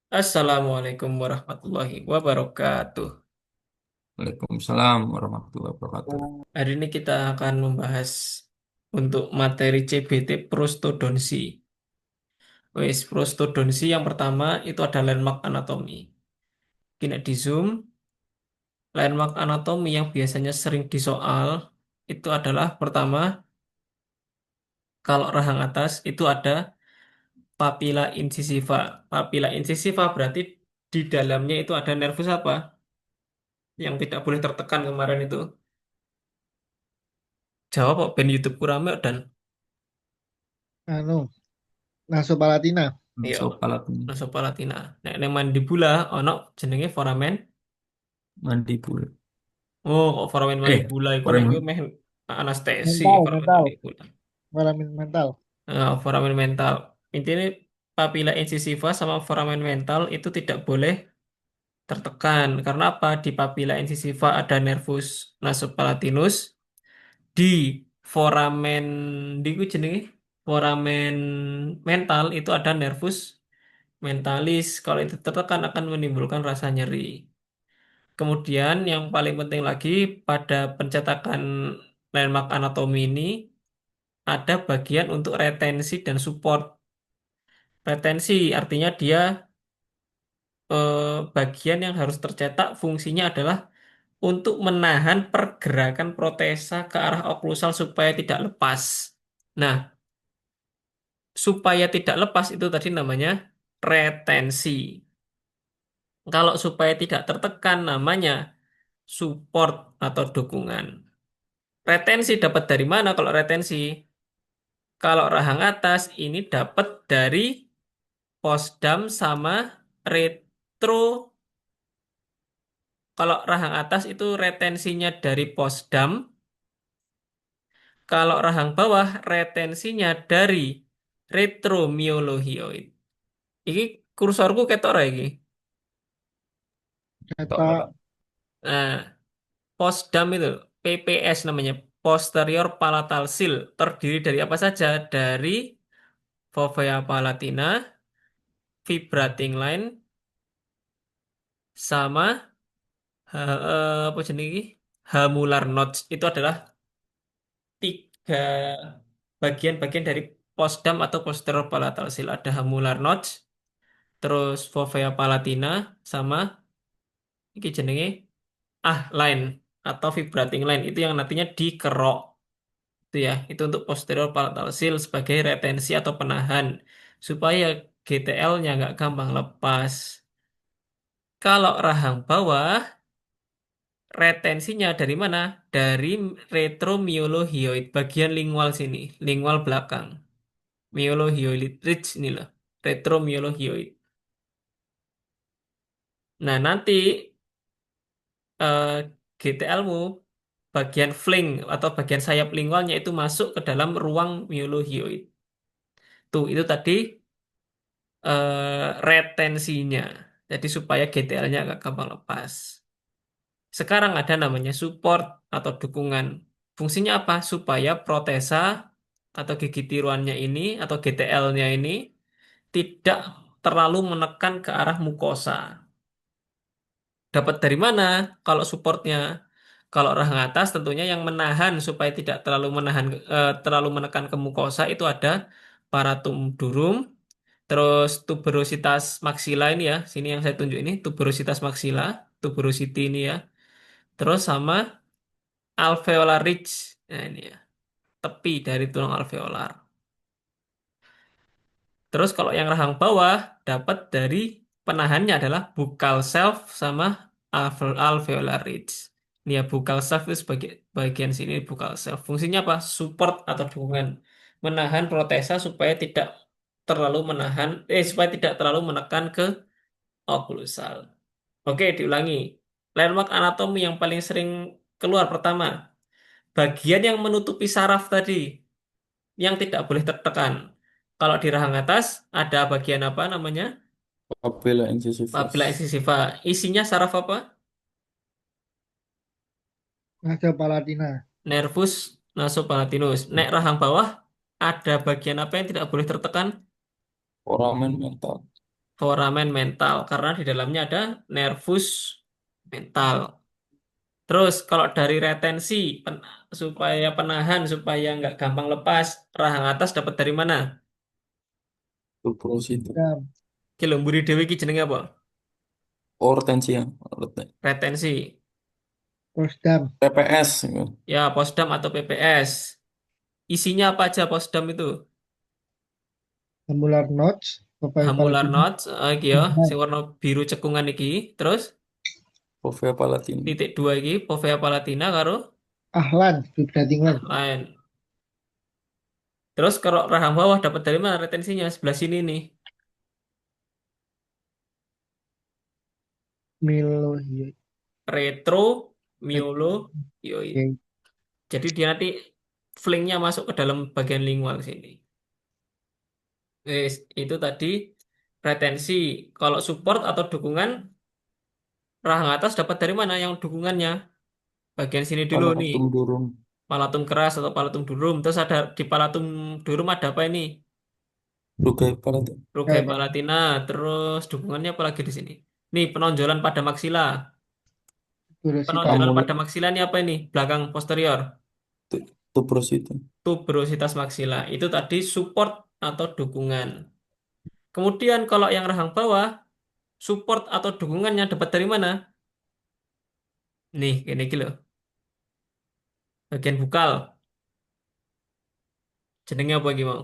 Assalamualaikum warahmatullahi wabarakatuh. Waalaikumsalam warahmatullahi wabarakatuh. Hari ini kita akan membahas untuk materi CBT prostodonsi. Prostodonsi yang pertama itu ada landmark anatomi. Kini di zoom, landmark anatomi yang biasanya sering disoal itu adalah pertama, kalau rahang atas itu ada papila incisiva. Papila incisiva berarti di dalamnya itu ada nervus apa? Yang tidak boleh tertekan kemarin itu. Jawab kok ben YouTube kurame dan Anu, nasopalatina. iya. Nasopalatin, Nasopalatina. Nek mandibula ono jenenge foramen. mandibul. Oh, kok foramen mandibula iku nek kowe Foramen meh anestesi Mental, foramen mental. mandibula. Foramen mental. Foramen mental. Intinya papila incisiva sama foramen mental itu tidak boleh tertekan. Karena apa? Di papila incisiva ada nervus nasopalatinus. Di foramen di ku jenenge foramen mental itu ada nervus mentalis. Kalau itu tertekan akan menimbulkan rasa nyeri. Kemudian yang paling penting lagi pada pencetakan landmark anatomi ini ada bagian untuk retensi dan support. Retensi artinya dia bagian yang harus tercetak fungsinya adalah untuk menahan pergerakan protesa ke arah oklusal supaya tidak lepas. Nah, supaya tidak lepas itu tadi namanya retensi. Kalau supaya tidak tertekan namanya support atau dukungan. Retensi dapat dari mana kalau retensi? Kalau rahang atas ini dapat dari posdam sama retro. Kalau rahang atas itu retensinya dari posdam. Kalau rahang bawah retensinya dari retromiolohioid. Ini kursorku ketok ora iki. Kata Nah, posdam itu PPS namanya. Posterior palatal seal terdiri dari apa saja? Dari fovea palatina, vibrating line, sama apa jenis ini? Hamular notch itu adalah tiga bagian-bagian dari posdam atau posterior palatal seal. Ada hamular notch, terus fovea palatina, sama iki jenenge line atau vibrating line itu yang nantinya dikerok itu ya. Itu untuk posterior palatal seal sebagai retensi atau penahan supaya GTL-nya nggak gampang lepas. Kalau rahang bawah retensinya dari mana? Dari retromiolohioid, bagian lingual sini, lingual belakang. Miolohioid ridge ini loh, retromiolohioid. Nah, nanti GTL-mu bagian flank atau bagian sayap lingualnya itu masuk ke dalam ruang miolohioid. Tuh, itu tadi retensinya. Jadi supaya GTL-nya agak gampang lepas. Sekarang ada namanya support atau dukungan. Fungsinya apa? Supaya protesa atau gigi tiruannya ini atau GTL-nya ini tidak terlalu menekan ke arah mukosa. Dapat dari mana kalau supportnya? Kalau rahang atas tentunya yang menahan supaya tidak terlalu menekan ke mukosa itu ada paratum durum, terus tuberositas maksila ini ya, sini yang saya tunjuk ini tuberositas maksila, tuberosity ini ya. Terus sama alveolar ridge. Nah, ini ya, tepi dari tulang alveolar. Terus kalau yang rahang bawah dapat dari penahannya adalah buccal self sama alveolar ridge. Ini ya buccal self itu sebagai bagian sini buccal self. Fungsinya apa? Support atau dukungan. Menahan protesa supaya tidak supaya tidak terlalu menekan ke oklusal. Oke, diulangi. Landmark anatomi yang paling sering keluar pertama, bagian yang menutupi saraf tadi yang tidak boleh tertekan. Kalau di rahang atas ada bagian apa namanya? Papilla incisivus. Papilla incisiva. Isinya saraf apa? nasopalatina. Nervus nasopalatinus. Nek rahang bawah ada bagian apa yang tidak boleh tertekan? Foramen mental. foramen mental karena di dalamnya ada nervus mental. Terus kalau dari retensi supaya penahan supaya nggak gampang lepas, rahang atas dapat dari mana? Tuberosita. Dam. Ki lho mburi dhewe iki jenenge apa? Hortensia. Retensi. Posdam. PPS. Ya. Ya, posdam atau PPS. Isinya apa aja posdam itu? Hamular Notch. Papaya Hamular Palatina. nodes, iki ya, sing warna biru cekungan iki. Terus Fovea palatina. titik dua iki, Povea palatina karo Ahlan. Fibra Tingland. lain. Terus kalau rahang bawah dapat dari mana retensinya? Sebelah sini nih. Milohioid. Retromyoloioid. Oke. Jadi dia nanti flinknya masuk ke dalam bagian lingual sini. Itu tadi retensi. Kalau support atau dukungan, rahang atas dapat dari mana yang dukungannya? Bagian sini dulu nih. Palatum durum. Palatum keras atau palatum durum. Terus ada di palatum durum ada apa ini? Rugai palatina. Rugae Kayak palatina. Terus dukungannya apa lagi di sini? Nih penonjolan pada maksila. Turositas. Penonjolan Amul pada maksila ini apa ini? Belakang posterior. tuberosita. Tuberositas maksila. Itu tadi support atau dukungan. Kemudian kalau yang rahang bawah, support atau dukungannya dapat dari mana? Nih, ini gitu loh. Bagian bukal. Jenengnya apa lagi mau?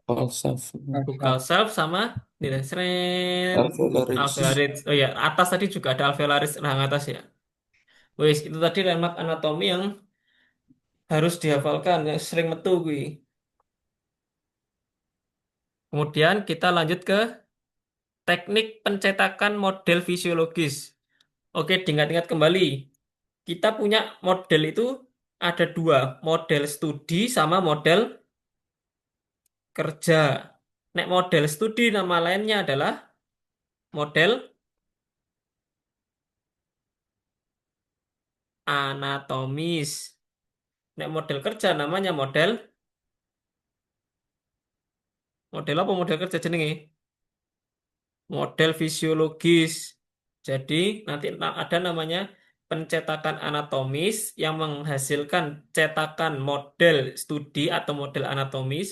Falsaf. Bukal Asal. self sama nilai seret Alveolaris. alveolaris. Oh ya, atas tadi juga ada alveolaris rahang atas ya. Wis, itu tadi remak anatomi yang harus dihafalkan, yang sering metu gue. Kemudian kita lanjut ke teknik pencetakan model fisiologis. Oke, diingat-ingat kembali. Kita punya model itu ada dua, model studi sama model kerja. Nek model studi nama lainnya adalah model anatomis. Nek model kerja namanya model model apa model kerja jenenge? Model fisiologis. Jadi nanti ada namanya pencetakan anatomis yang menghasilkan cetakan model studi atau model anatomis.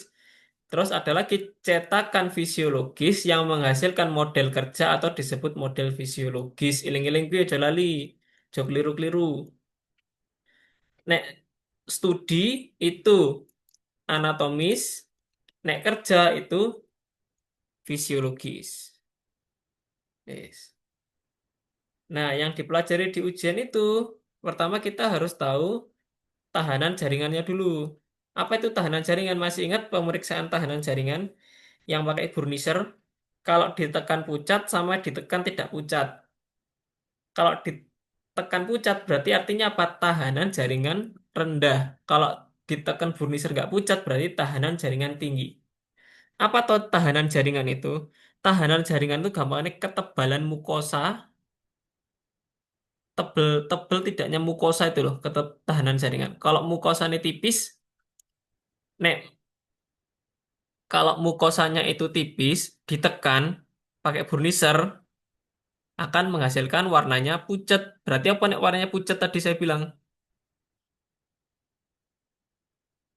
Terus ada lagi cetakan fisiologis yang menghasilkan model kerja atau disebut model fisiologis. Iling-iling gue aja lali. Jok keliru-keliru. Nek studi itu anatomis, nek kerja itu fisiologis. Yes. Nah, yang dipelajari di ujian itu pertama kita harus tahu tahanan jaringannya dulu. Apa itu tahanan jaringan? Masih ingat pemeriksaan tahanan jaringan yang pakai burniser? Kalau ditekan pucat sama ditekan tidak pucat. Kalau ditekan pucat berarti artinya apa? Tahanan jaringan rendah. Kalau ditekan burniser nggak pucat berarti tahanan jaringan tinggi. Apa tuh tahanan jaringan itu? Tahanan jaringan itu gampangnya ketebalan mukosa, tebel tidaknya mukosa itu loh, tahanan jaringan. Kalau mukosanya tipis, nek kalau mukosanya itu tipis, ditekan pakai burniser akan menghasilkan warnanya pucat. Berarti apa nek warnanya pucat tadi saya bilang?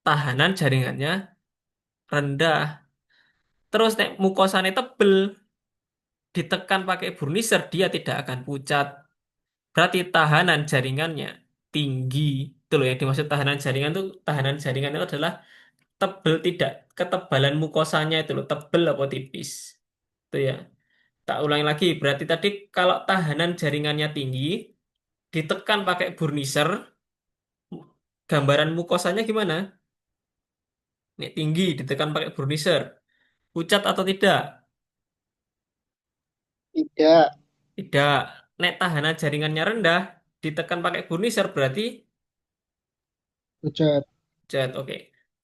Tahanan jaringannya rendah. Terus nek mukosanya tebel, ditekan pakai burniser dia tidak akan pucat. Berarti tahanan jaringannya tinggi. Itu loh yang dimaksud tahanan jaringan itu tahanan jaringan itu adalah tebel tidak ketebalan mukosanya itu loh tebel apa tipis. Itu ya. Tak ulangi lagi. Berarti tadi kalau tahanan jaringannya tinggi ditekan pakai burniser gambaran mukosanya gimana? Nih tinggi ditekan pakai burniser. Pucat atau tidak? Tidak. Tidak. Nek tahanan jaringannya rendah ditekan pakai burniser berarti Pucat. pucat. Oke.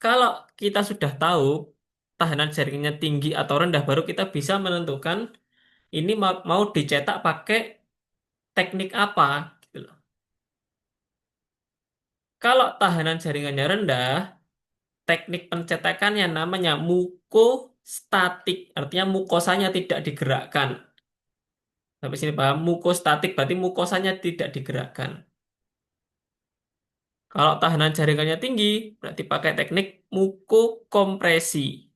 Kalau kita sudah tahu tahanan jaringannya tinggi atau rendah baru kita bisa menentukan ini mau dicetak pakai teknik apa gitu loh. Kalau tahanan jaringannya rendah, teknik pencetakannya namanya muko statik, artinya mukosanya tidak digerakkan. Sampai sini paham? Mukostatik berarti mukosanya tidak digerakkan. Kalau tahanan jaringannya tinggi, berarti pakai teknik mukokompresi.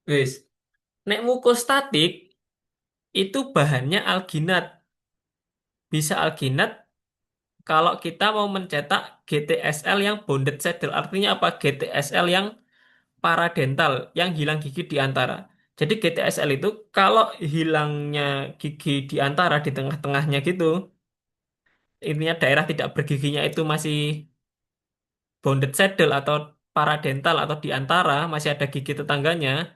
Wis, nek mukostatik itu bahannya alginat. Bisa alginat kalau kita mau mencetak GTSL yang bonded saddle. Artinya apa? GTSL yang paradental, yang hilang gigi di antara. Jadi GTSL itu kalau hilangnya gigi di antara, di tengah-tengahnya gitu, intinya daerah tidak bergiginya itu masih bonded saddle atau paradental atau di antara masih ada gigi tetangganya,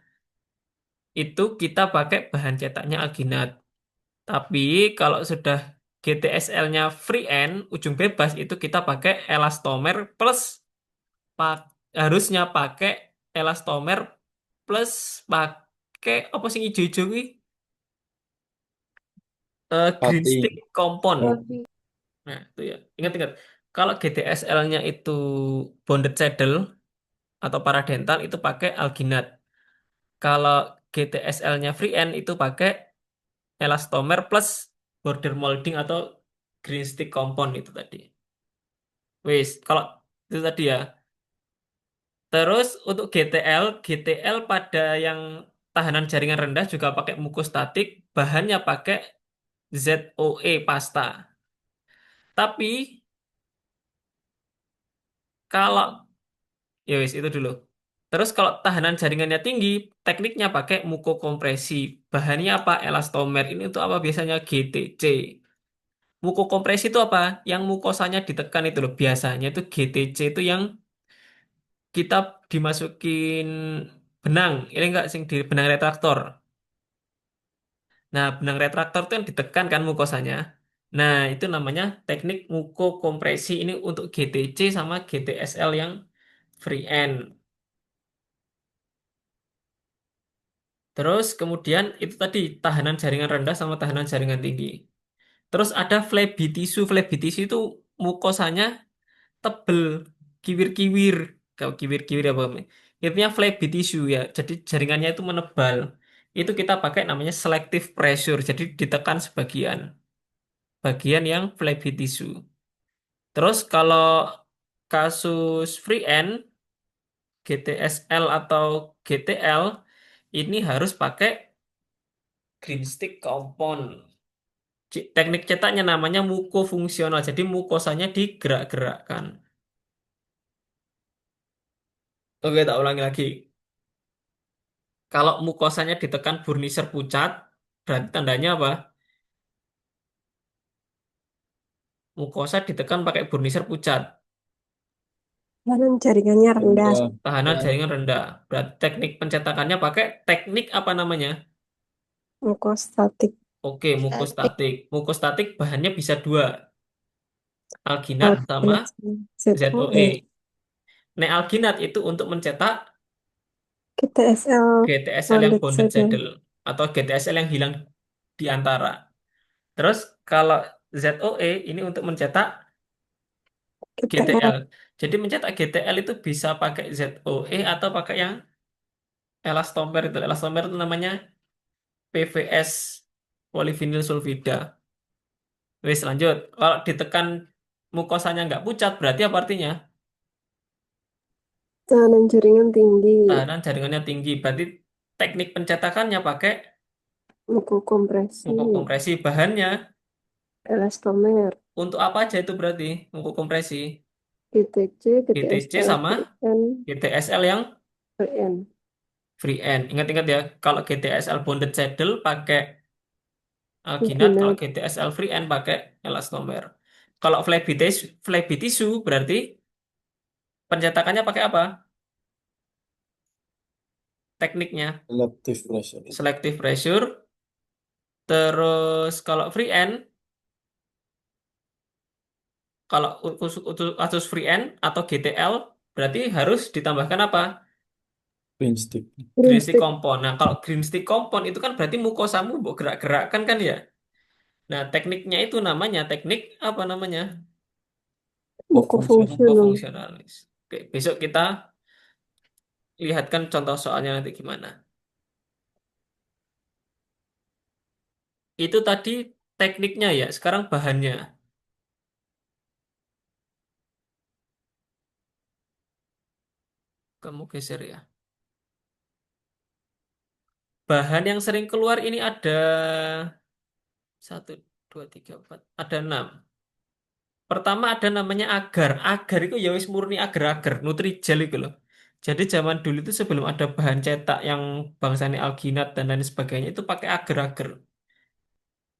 itu kita pakai bahan cetaknya alginat. Tapi kalau sudah GTSL-nya free end, ujung bebas, itu kita pakai elastomer plus pak harusnya pakai elastomer plus pakai apa sih hijau-hijau ini? Green Pati. stick compound. Roti. Nah, itu ya. Ingat-ingat. Kalau GTSL-nya itu bonded saddle atau paradental itu pakai alginat. Kalau GTSL-nya free end itu pakai elastomer plus border molding atau green stick compound itu tadi. Wis, kalau itu tadi ya. Terus untuk GTL pada yang tahanan jaringan rendah juga pakai mukostatik, bahannya pakai ZOE pasta. Tapi kalau ya wis itu dulu. Terus kalau tahanan jaringannya tinggi, tekniknya pakai mukokompresi. Bahannya apa? Elastomer. Ini untuk apa biasanya? GTC. Mukokompresi itu apa? Yang mukosanya ditekan itu loh. Biasanya itu GTC itu yang kita dimasukin benang. Ini enggak sing di benang retraktor. Nah, benang retraktor itu yang ditekan kan mukosanya. Nah, itu namanya teknik mukokompresi. Ini untuk GTC sama GTSL yang free end. Terus kemudian itu tadi tahanan jaringan rendah sama tahanan jaringan tinggi. Terus ada flabby tissue. Flabby tissue itu mukosanya tebel, kiwir-kiwir. Kalau kiwir-kiwir apa? Intinya flabby tissue ya. Jadi jaringannya itu menebal. Itu kita pakai namanya selective pressure. Jadi ditekan sebagian. Bagian yang flabby tissue. Terus kalau kasus free end, GTSL atau GTL, ini harus pakai green stick compound. Teknik cetaknya namanya mukofungsional. Jadi mukosanya digerak-gerakkan. Oke, tak ulangi lagi. Kalau mukosanya ditekan burniser pucat, berarti tandanya apa? Mukosa ditekan pakai burniser pucat. Kanan jaringannya rendah. Rendah. Tahanan Dan jaringan rendah. Berarti teknik pencetakannya pakai teknik apa namanya? Mukostatik. Oke, statik. mukostatik. Mukostatik bahannya bisa dua. Alginat sama Alginat. ZOE. ZOE. Nah, alginat itu untuk mencetak GTSL GTSL yang bonded bonded saddle. saddle atau GTSL yang hilang di antara. Terus kalau ZOE ini untuk mencetak GTL. GTL. Jadi mencetak GTL itu bisa pakai ZOE atau pakai yang elastomer itu. Elastomer itu namanya PVS, polyvinyl sulfida. Wis lanjut. Kalau ditekan mukosanya nggak pucat, berarti apa artinya? Tahanan jaringan tinggi. Tahanan jaringannya tinggi. Berarti teknik pencetakannya pakai Mukokompresi. mukokompresi. Bahannya Elastomer. untuk apa aja itu berarti mukokompresi? GTC, GTC GTSL, sama VN, GTSL yang VN. free end. Ingat-ingat ya, kalau GTSL bonded saddle pakai alginat, kalau Alginat. GTSL free end pakai elastomer. Kalau flabby tissue berarti pencetakannya pakai apa? Tekniknya Selective pressure. selective pressure. Terus kalau free end, kalau kasus free end atau GTL berarti harus ditambahkan apa? Green stick. Green Green stick stick. compound. Nah, kalau green stick compound itu kan berarti mukosamu mau gerak-gerakkan kan ya? Nah, tekniknya itu namanya teknik apa namanya? Kofungsional. Mukofungsional. Mukofungsionalis. Oke, besok kita lihatkan contoh soalnya nanti gimana. Itu tadi tekniknya ya, sekarang bahannya. Kamu geser ya. Bahan yang sering keluar ini ada satu, dua, tiga, empat, ada enam. Pertama ada namanya agar. Agar itu ya wis murni agar-agar, Nutrijel itu loh. Jadi zaman dulu itu sebelum ada bahan cetak yang bangsanya alginat dan lain sebagainya itu pakai agar-agar.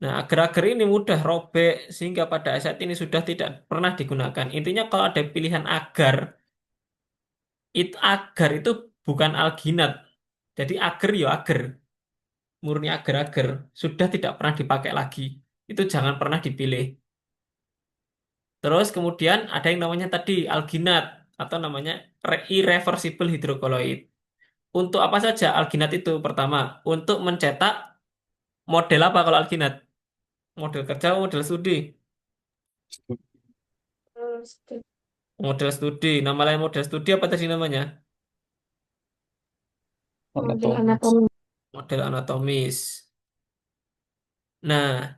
Nah, agar-agar ini mudah robek sehingga pada saat ini sudah tidak pernah digunakan. Intinya kalau ada pilihan agar, itu agar itu bukan alginat. Jadi agar ya agar, murni agar-agar sudah tidak pernah dipakai lagi. Itu jangan pernah dipilih. Terus kemudian ada yang namanya tadi alginat atau namanya irreversible hydrocolloid. Untuk apa saja alginat itu? Pertama, untuk mencetak model apa kalau alginat? Model kerja, atau model studi. Terus Model studi. Nama lain model studi apa tadi namanya? model Anatomis. anatomi. Model anatomis. Nah,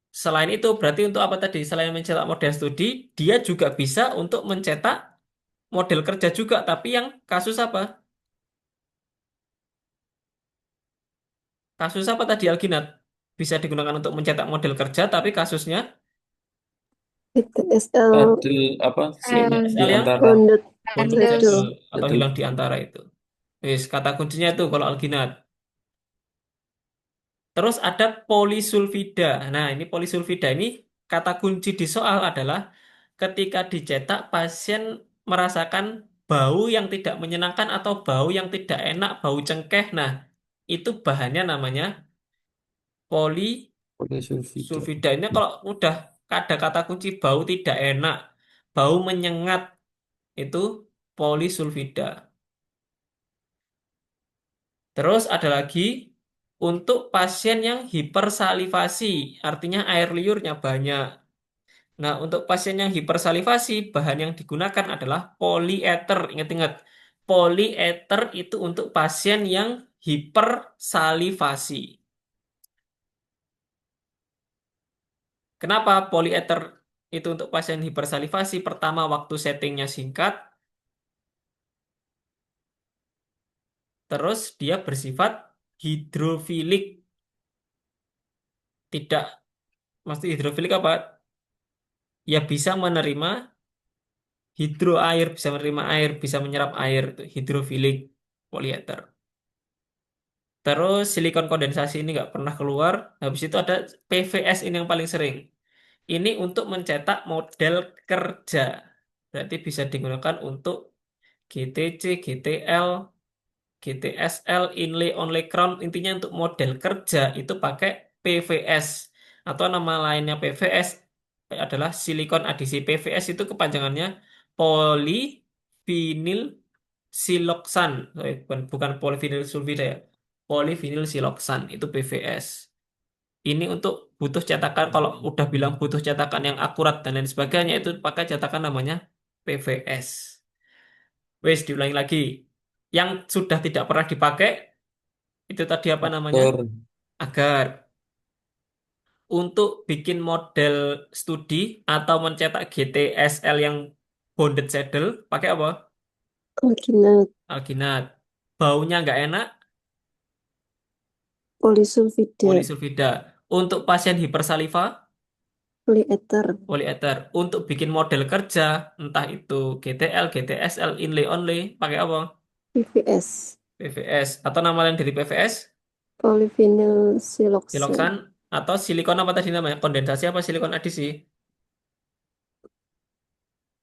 selain itu berarti untuk apa tadi? Selain mencetak model studi, dia juga bisa untuk mencetak model kerja juga. Tapi yang kasus apa? Kasus apa tadi alginat? Bisa digunakan untuk mencetak model kerja, tapi kasusnya BTSL Adil apa sih di BTSL yang antara bonded bonded saddle. saddle atau betul hilang di antara itu. Wis, kata kuncinya itu kalau alginat. Terus ada polisulfida. Nah, ini polisulfida ini kata kunci di soal adalah ketika dicetak pasien merasakan bau yang tidak menyenangkan atau bau yang tidak enak, bau cengkeh. Nah, itu bahannya namanya polisulfida. polisulfida. Ini kalau udah ada kata kunci bau tidak enak, bau menyengat, itu polisulfida. Terus ada lagi untuk pasien yang hipersalivasi, artinya air liurnya banyak. Nah, untuk pasien yang hipersalivasi, bahan yang digunakan adalah polieter. Ingat-ingat, polieter itu untuk pasien yang hipersalivasi. Kenapa polieter itu untuk pasien hipersalivasi? Pertama, waktu settingnya singkat, terus dia bersifat hidrofilik. Tidak, maksud hidrofilik apa? Ya bisa menerima hidro air, bisa menerima air, bisa menyerap air, itu hidrofilik polieter. Terus silikon kondensasi ini nggak pernah keluar. Habis itu ada PVS ini yang paling sering. Ini untuk mencetak model kerja. Berarti bisa digunakan untuk GTC, GTL, GTSL, inlay only crown. Intinya untuk model kerja itu pakai PVS. Atau nama lainnya PVS adalah silikon adisi. PVS itu kepanjangannya polyvinyl siloxan. Bukan polyvinyl sulfida ya. Polyvinyl siloxan itu PVS. Ini untuk butuh cetakan, kalau udah bilang butuh cetakan yang akurat dan lain sebagainya, itu pakai cetakan namanya PVS. Wes, diulangi lagi. Yang sudah tidak pernah dipakai, itu tadi apa namanya? Agar Agar. Untuk bikin model studi atau mencetak GTSL yang bonded saddle, pakai apa? Alginat, Alginat. Baunya nggak enak, polisulfida, polisulfida. Untuk pasien hipersaliva, polieter, polieter. Untuk bikin model kerja, entah itu GTL, GTSL, inlay only, pakai apa? PVS, PVS. Atau nama lain dari PVS, polyvinyl siloxane. siloxan, atau silikon apa tadi namanya? Kondensasi apa silikon adisi?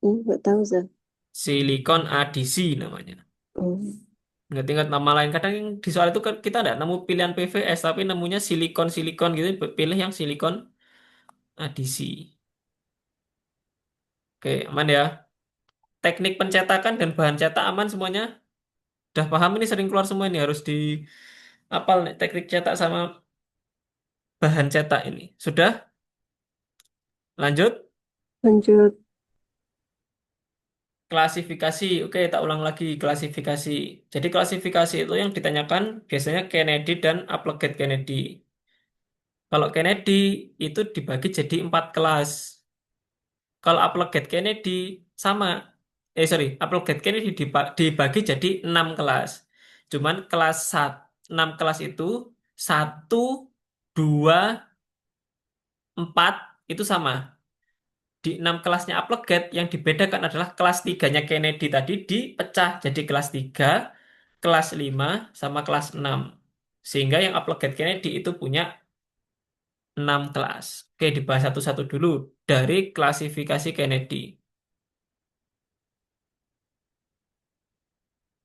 Nggak tahu Zah. Silikon adisi namanya. Hmm. Ingat-ingat nama lain. Kadang yang di soal itu kan kita nggak nemu pilihan PVS, tapi nemunya silikon-silikon gitu, pilih yang silikon adisi. Oke, aman ya. Teknik pencetakan dan bahan cetak aman semuanya. Udah paham ini sering keluar semua ini harus di apal nih, teknik cetak sama bahan cetak ini. Sudah? Lanjut? Lanjut. Klasifikasi, oke, tak ulang lagi klasifikasi. Jadi klasifikasi itu yang ditanyakan biasanya Kennedy dan Applegate Kennedy. Kalau Kennedy itu dibagi jadi 4 kelas. Kalau Applegate Kennedy sama, Applegate Kennedy dibagi jadi 6 kelas. Cuman 6 kelas itu 1, 2, 4 itu sama. Di 6 kelasnya Applegate yang dibedakan adalah kelas tiganya Kennedy tadi dipecah jadi kelas 3, kelas 5, sama kelas 6. Sehingga yang Applegate Kennedy itu punya 6 kelas. Oke, dibahas satu-satu dulu dari klasifikasi Kennedy.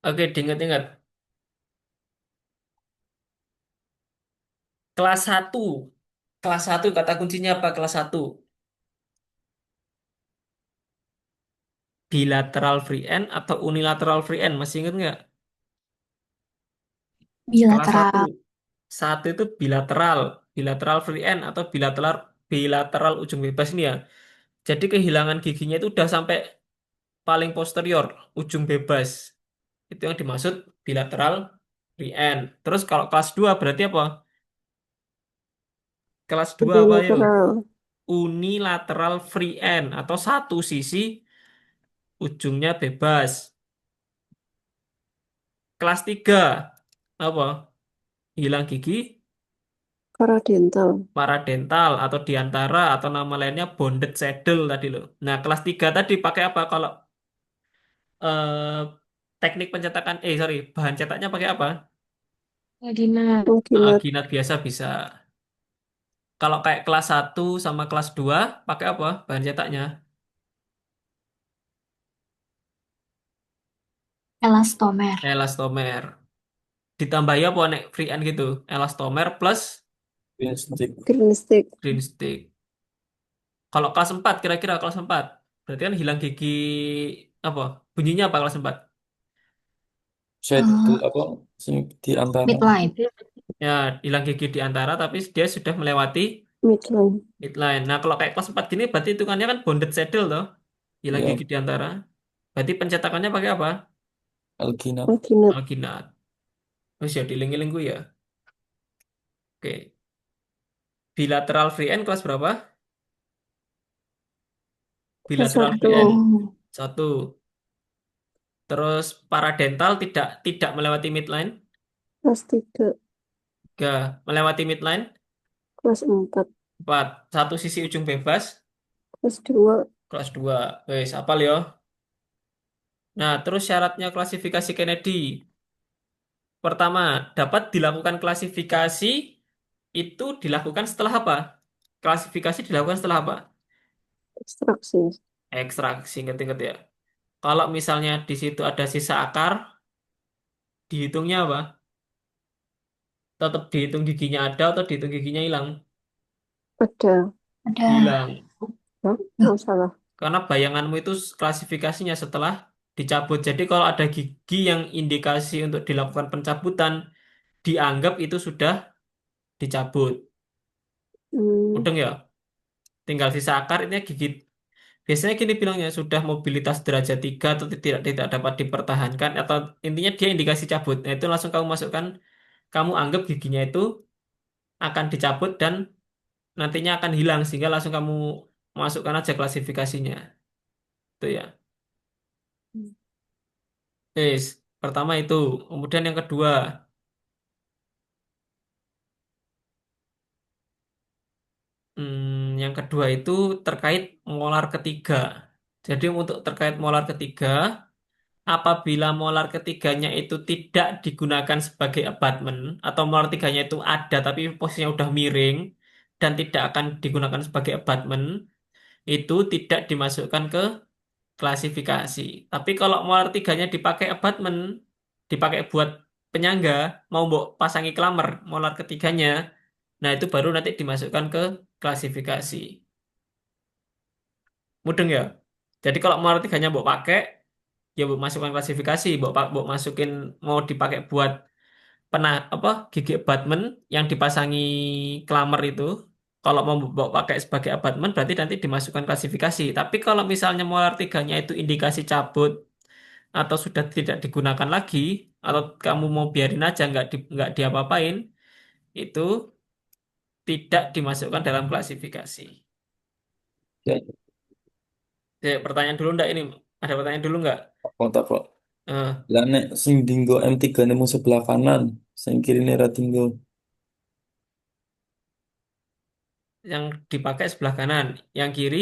Oke, diingat-ingat. Kelas 1. Kelas 1 kata kuncinya apa kelas 1? Bilateral free end atau unilateral free end? Masih ingat nggak? Kelas 1. Bilateral. Satu itu bilateral. Bilateral free end atau bilateral bilateral ujung bebas ini ya. Jadi kehilangan giginya itu udah sampai paling posterior, ujung bebas. Itu yang dimaksud bilateral free end. Terus kalau kelas 2 berarti apa? Kelas 2 apa ya? Unilateral. Unilateral free end atau satu sisi ujungnya bebas. Kelas 3 apa? Hilang gigi Paradental. paradental atau diantara atau nama lainnya bonded saddle tadi loh. Nah, kelas 3 tadi pakai apa kalau eh, teknik pencetakan bahan cetaknya pakai apa? Ferdinand. Alginat. Ginat biasa bisa. Kalau kayak kelas 1 sama kelas 2 pakai apa bahan cetaknya? Elastomer. Elastomer. Ditambahi apa nek free end gitu? Elastomer plus Green stick. Green stick. green stick. Kalau kelas 4 kira-kira kelas 4 berarti kan hilang gigi apa? Bunyinya apa kelas 4? Saddle Eh, apa sing di antara midline. Ya, hilang gigi di antara tapi dia sudah melewati Midline. midline. Nah, kalau kayak kelas 4 gini berarti hitungannya kan bonded saddle toh. Hilang ya gigi di antara. Berarti pencetakannya pakai apa? alginat. Alginat. Alginat. Terus ya diling-iling gue ya. Oke. Bilateral free end kelas berapa? Kelas Bilateral free 1. end Oh, 1. Terus paradental tidak tidak melewati midline. Kelas 3. 3. Melewati midline. Kelas 4. 4. Satu sisi ujung bebas. Kelas 2. Kelas 2. Wes, apal ya. Nah, terus syaratnya klasifikasi Kennedy. Pertama, dapat dilakukan klasifikasi itu dilakukan setelah apa? Klasifikasi dilakukan setelah apa? Ekstraksi. Ekstraksi, ingat-ingat ya. Kalau misalnya di situ ada sisa akar, dihitungnya apa? Tetap dihitung giginya ada atau dihitung giginya hilang? Ada. ada. Hilang. Hah? Oh, salah. Karena bayanganmu itu klasifikasinya setelah dicabut. Jadi kalau ada gigi yang indikasi untuk dilakukan pencabutan, dianggap itu sudah dicabut. Hmm, Mudeng ya? Tinggal sisa akar ini gigi. Biasanya gini bilangnya sudah mobilitas derajat 3 atau tidak tidak dapat dipertahankan atau intinya dia indikasi cabut. Nah, itu langsung kamu masukkan, kamu anggap giginya itu akan dicabut dan nantinya akan hilang sehingga langsung kamu masukkan aja klasifikasinya. Itu ya. Yes, pertama itu. Kemudian yang kedua, yang kedua itu terkait molar ketiga. Jadi untuk terkait molar ketiga, apabila molar ketiganya itu tidak digunakan sebagai abatment atau molar tiganya itu ada tapi posisinya udah miring dan tidak akan digunakan sebagai abatment, itu tidak dimasukkan ke klasifikasi. Tapi kalau molar tiganya dipakai abatment, dipakai buat penyangga, mau mbok pasangi klamer molar ketiganya, nah itu baru nanti dimasukkan ke klasifikasi. Mudeng ya? Jadi kalau molar tiganya mbok pakai, ya mbok masukkan klasifikasi, mbok masukin mau dipakai buat apa gigi abatment yang dipasangi klamer itu, Kalau mau bawa pakai sebagai abatmen berarti nanti dimasukkan klasifikasi. Tapi kalau misalnya molar tiganya itu indikasi cabut atau sudah tidak digunakan lagi atau kamu mau biarin aja nggak diapa-apain, itu tidak dimasukkan dalam klasifikasi. Ya, Pertanyaan dulu ndak ini? Ada pertanyaan dulu nggak? apa tak kok? Eh, Lah nek sing dinggo M3 nemu sebelah kanan, sing kirine ra dinggo. yang dipakai sebelah kanan, yang kiri,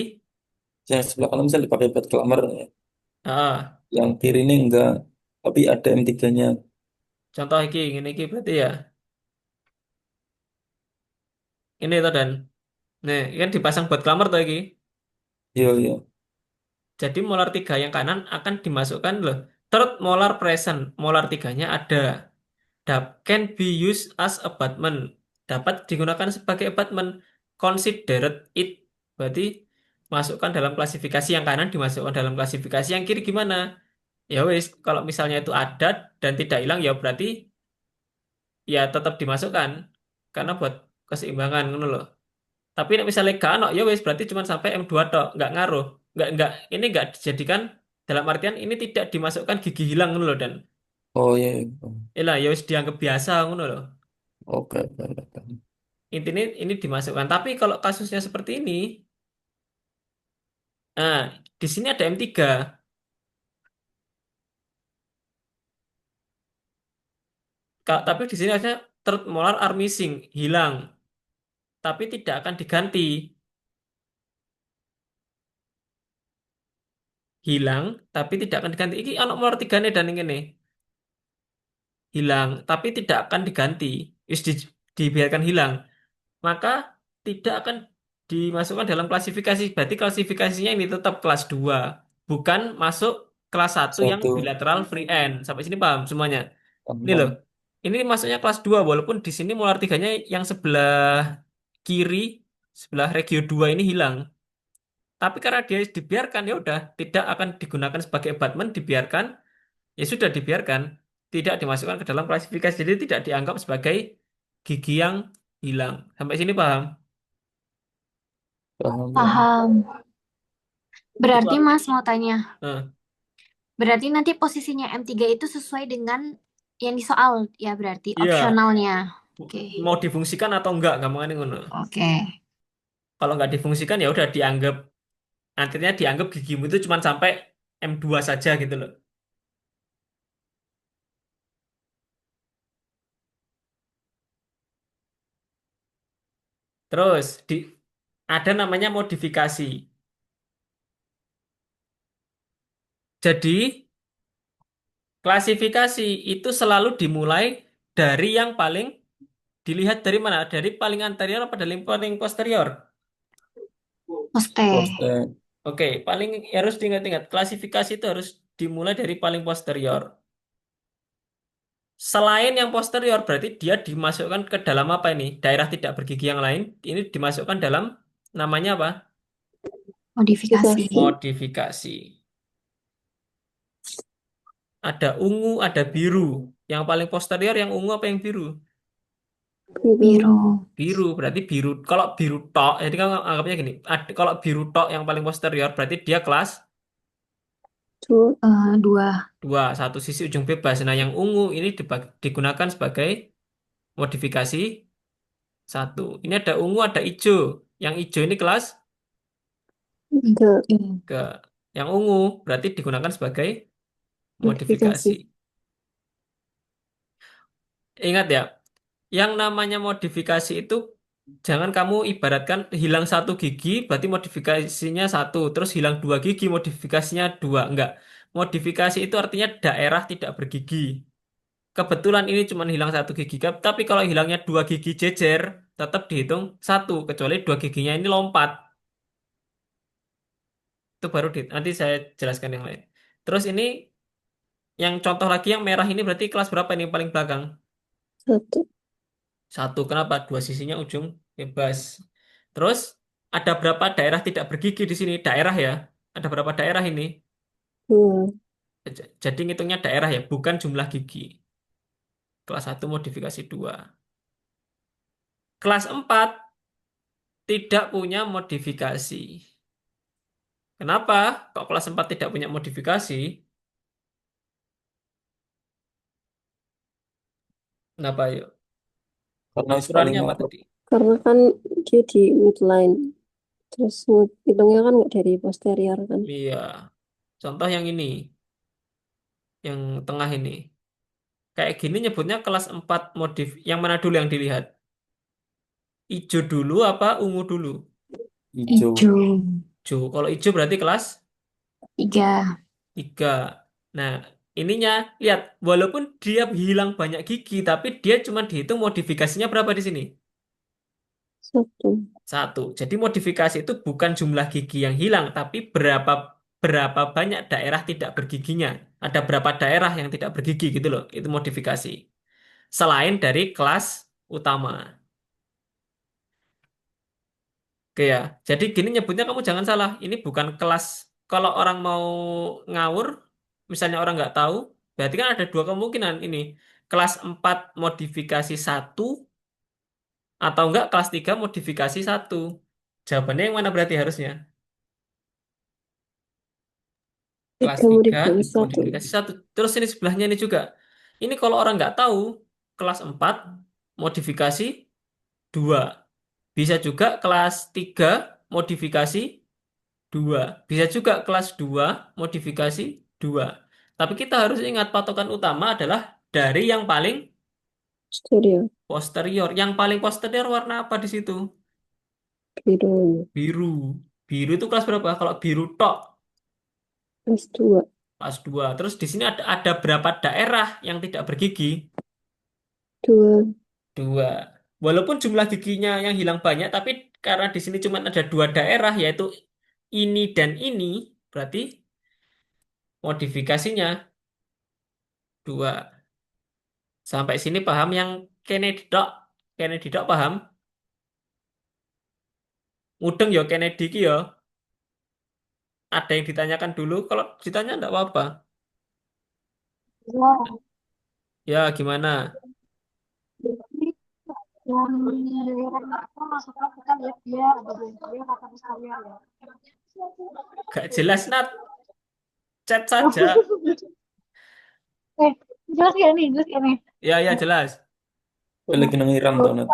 Yang sebelah kanan bisa dipakai buat klammer, ya. ah, Yang kiri ini enggak, tapi ada M3-nya. contoh ini berarti ya, ini tuh dan, nih, ini kan dipasang buat klammer tuh iki. Iya, iya. Jadi molar 3 yang kanan akan dimasukkan loh. Third molar present, molar tiganya ada. Can be used as abatement. Dapat digunakan sebagai abatement. Considered it. Berarti masukkan dalam klasifikasi yang kanan dimasukkan dalam klasifikasi yang kiri gimana? Ya wis, kalau misalnya itu ada dan tidak hilang ya berarti ya tetap dimasukkan karena buat keseimbangan ngono loh. Tapi nek misalnya gak ono ya wis berarti cuma sampai M2 tok, nggak ngaruh. Nggak ini nggak dijadikan dalam artian ini tidak dimasukkan gigi hilang ngono loh dan Oh iya, iya. lah ya wis dianggap biasa ngono loh. Oke, oke, oke. Intinya ini dimasukkan. Tapi kalau kasusnya seperti ini, nah di sini ada M3. Tapi di sini ada third molar are missing, hilang, tapi tidak akan diganti. Hilang, tapi tidak akan diganti. Ini anak molar 3 nih dan ini nih. Hilang, tapi tidak akan diganti. Dibiarkan hilang. Maka tidak akan dimasukkan dalam klasifikasi. Berarti klasifikasinya ini tetap kelas 2, bukan masuk kelas satu yang Satu bilateral free end. Sampai sini paham semuanya. Ini loh. tambah. Ini masuknya kelas 2 walaupun di sini molar tiganya yang sebelah kiri, sebelah regio 2 ini hilang. Tapi karena dia dibiarkan ya udah tidak akan digunakan sebagai abatement, dibiarkan, ya sudah dibiarkan, tidak dimasukkan ke dalam klasifikasi. Jadi tidak dianggap sebagai gigi yang hilang. Sampai sini paham? Paham, paham. Paham. Itu Berarti Mas mau tanya. eh, Berarti nanti posisinya M3 itu sesuai dengan yang di soal ya berarti iya, opsionalnya. Oke. mau difungsikan atau enggak, gampangnya ngono. Oke. Kalau nggak difungsikan ya udah dianggap, nantinya dianggap gigimu itu cuma sampai M2 saja gitu loh. Terus ada namanya modifikasi. Jadi klasifikasi itu selalu dimulai dari yang paling dilihat dari mana? Dari paling anterior apa dari paling posterior? Poste. Poste. Oke, paling harus diingat-ingat. Klasifikasi itu harus dimulai dari paling posterior. Selain yang posterior, berarti dia dimasukkan ke dalam apa ini? Daerah tidak bergigi yang lain. Ini dimasukkan dalam namanya apa? Modifikasi. Modifikasi. Ada ungu, ada biru. Yang paling posterior yang ungu apa yang biru? Biru. Biru, berarti biru. Kalau biru tok, jadi kan anggapnya gini. Kalau biru tok yang paling posterior, berarti dia kelas Two. 2. 2, satu sisi ujung bebas. Nah, yang ungu ini digunakan sebagai modifikasi satu. Ini ada ungu, ada hijau. Yang hijau ini kelas The ke yang ungu berarti digunakan sebagai modifikasi. modifikasi. Ingat ya, yang namanya modifikasi itu jangan kamu ibaratkan hilang satu gigi berarti modifikasinya satu, terus hilang dua gigi modifikasinya dua. Enggak. Modifikasi itu artinya daerah tidak bergigi. Kebetulan ini cuma hilang satu gigi, tapi kalau hilangnya dua gigi jejer, tetap dihitung satu, kecuali dua giginya ini lompat. Itu baru nanti saya jelaskan yang lain. Terus ini yang contoh lagi yang merah ini berarti kelas berapa ini yang paling belakang? Satu. Satu, kenapa? Dua sisinya ujung bebas. Terus ada berapa daerah tidak bergigi di sini? Daerah ya. Ada berapa daerah ini? Dua. Jadi ngitungnya daerah ya, bukan jumlah gigi. Kelas satu modifikasi 2. Kelas 4 tidak punya modifikasi. Kenapa? Kok kelas 4 tidak punya modifikasi? Kenapa yuk? Karena wis paling Ukurannya apa mantap. tadi? Karena kan dia di midline. Terus hitungnya kan nggak dari posterior kan. Iya. Contoh yang ini, yang tengah ini. Kayak gini nyebutnya kelas 4 modif. Yang mana dulu yang dilihat? Ijo dulu apa ungu dulu? Hijau. Hijau. Ijo. Kalau ijo berarti kelas 3. 3. Nah, ininya lihat, walaupun dia hilang banyak gigi, tapi dia cuma dihitung modifikasinya berapa di sini? 1. 1. Jadi modifikasi itu bukan jumlah gigi yang hilang, tapi berapa berapa banyak daerah tidak bergiginya. Ada berapa daerah yang tidak bergigi gitu loh. Itu modifikasi. Selain dari kelas utama. Oke ya. Jadi gini nyebutnya kamu jangan salah. Ini bukan kelas. Kalau orang mau ngawur, misalnya orang nggak tahu, berarti kan ada dua kemungkinan ini. Kelas 4 modifikasi satu atau enggak kelas 3 modifikasi satu. Jawabannya yang mana berarti harusnya? Kelas 3 3 modifikasi 1. modifikasi satu. Terus ini sebelahnya ini juga. Ini kalau orang nggak tahu, kelas 4 modifikasi 2. Bisa juga kelas 3 modifikasi 2. Bisa juga kelas 2 modifikasi 2. Tapi kita harus ingat patokan utama adalah dari yang paling Posterior. posterior. Yang paling posterior warna apa di situ? Biru. Biru. Biru itu kelas berapa? Kalau biru tok, S2. kelas 2. Terus di sini ada berapa daerah yang tidak bergigi? 2. 2. Walaupun jumlah giginya yang hilang banyak, tapi karena di sini cuma ada 2 daerah, yaitu ini dan ini, berarti modifikasinya 2. Sampai sini paham yang Kennedy dok? Kennedy dok paham? Mudeng ya Kennedy ki ya. Ada yang ditanyakan dulu, kalau ditanya enggak apa-apa. Ya, Ya gimana? yang daerahnya itu maksudnya kita lihat dia ada di interior atau di exterior ya. Gak jelas Nat, chat saja. Eh, jelas ya nih, jelas ya nih. Ya ya jelas. Lagi nang Iram tuh, Nat.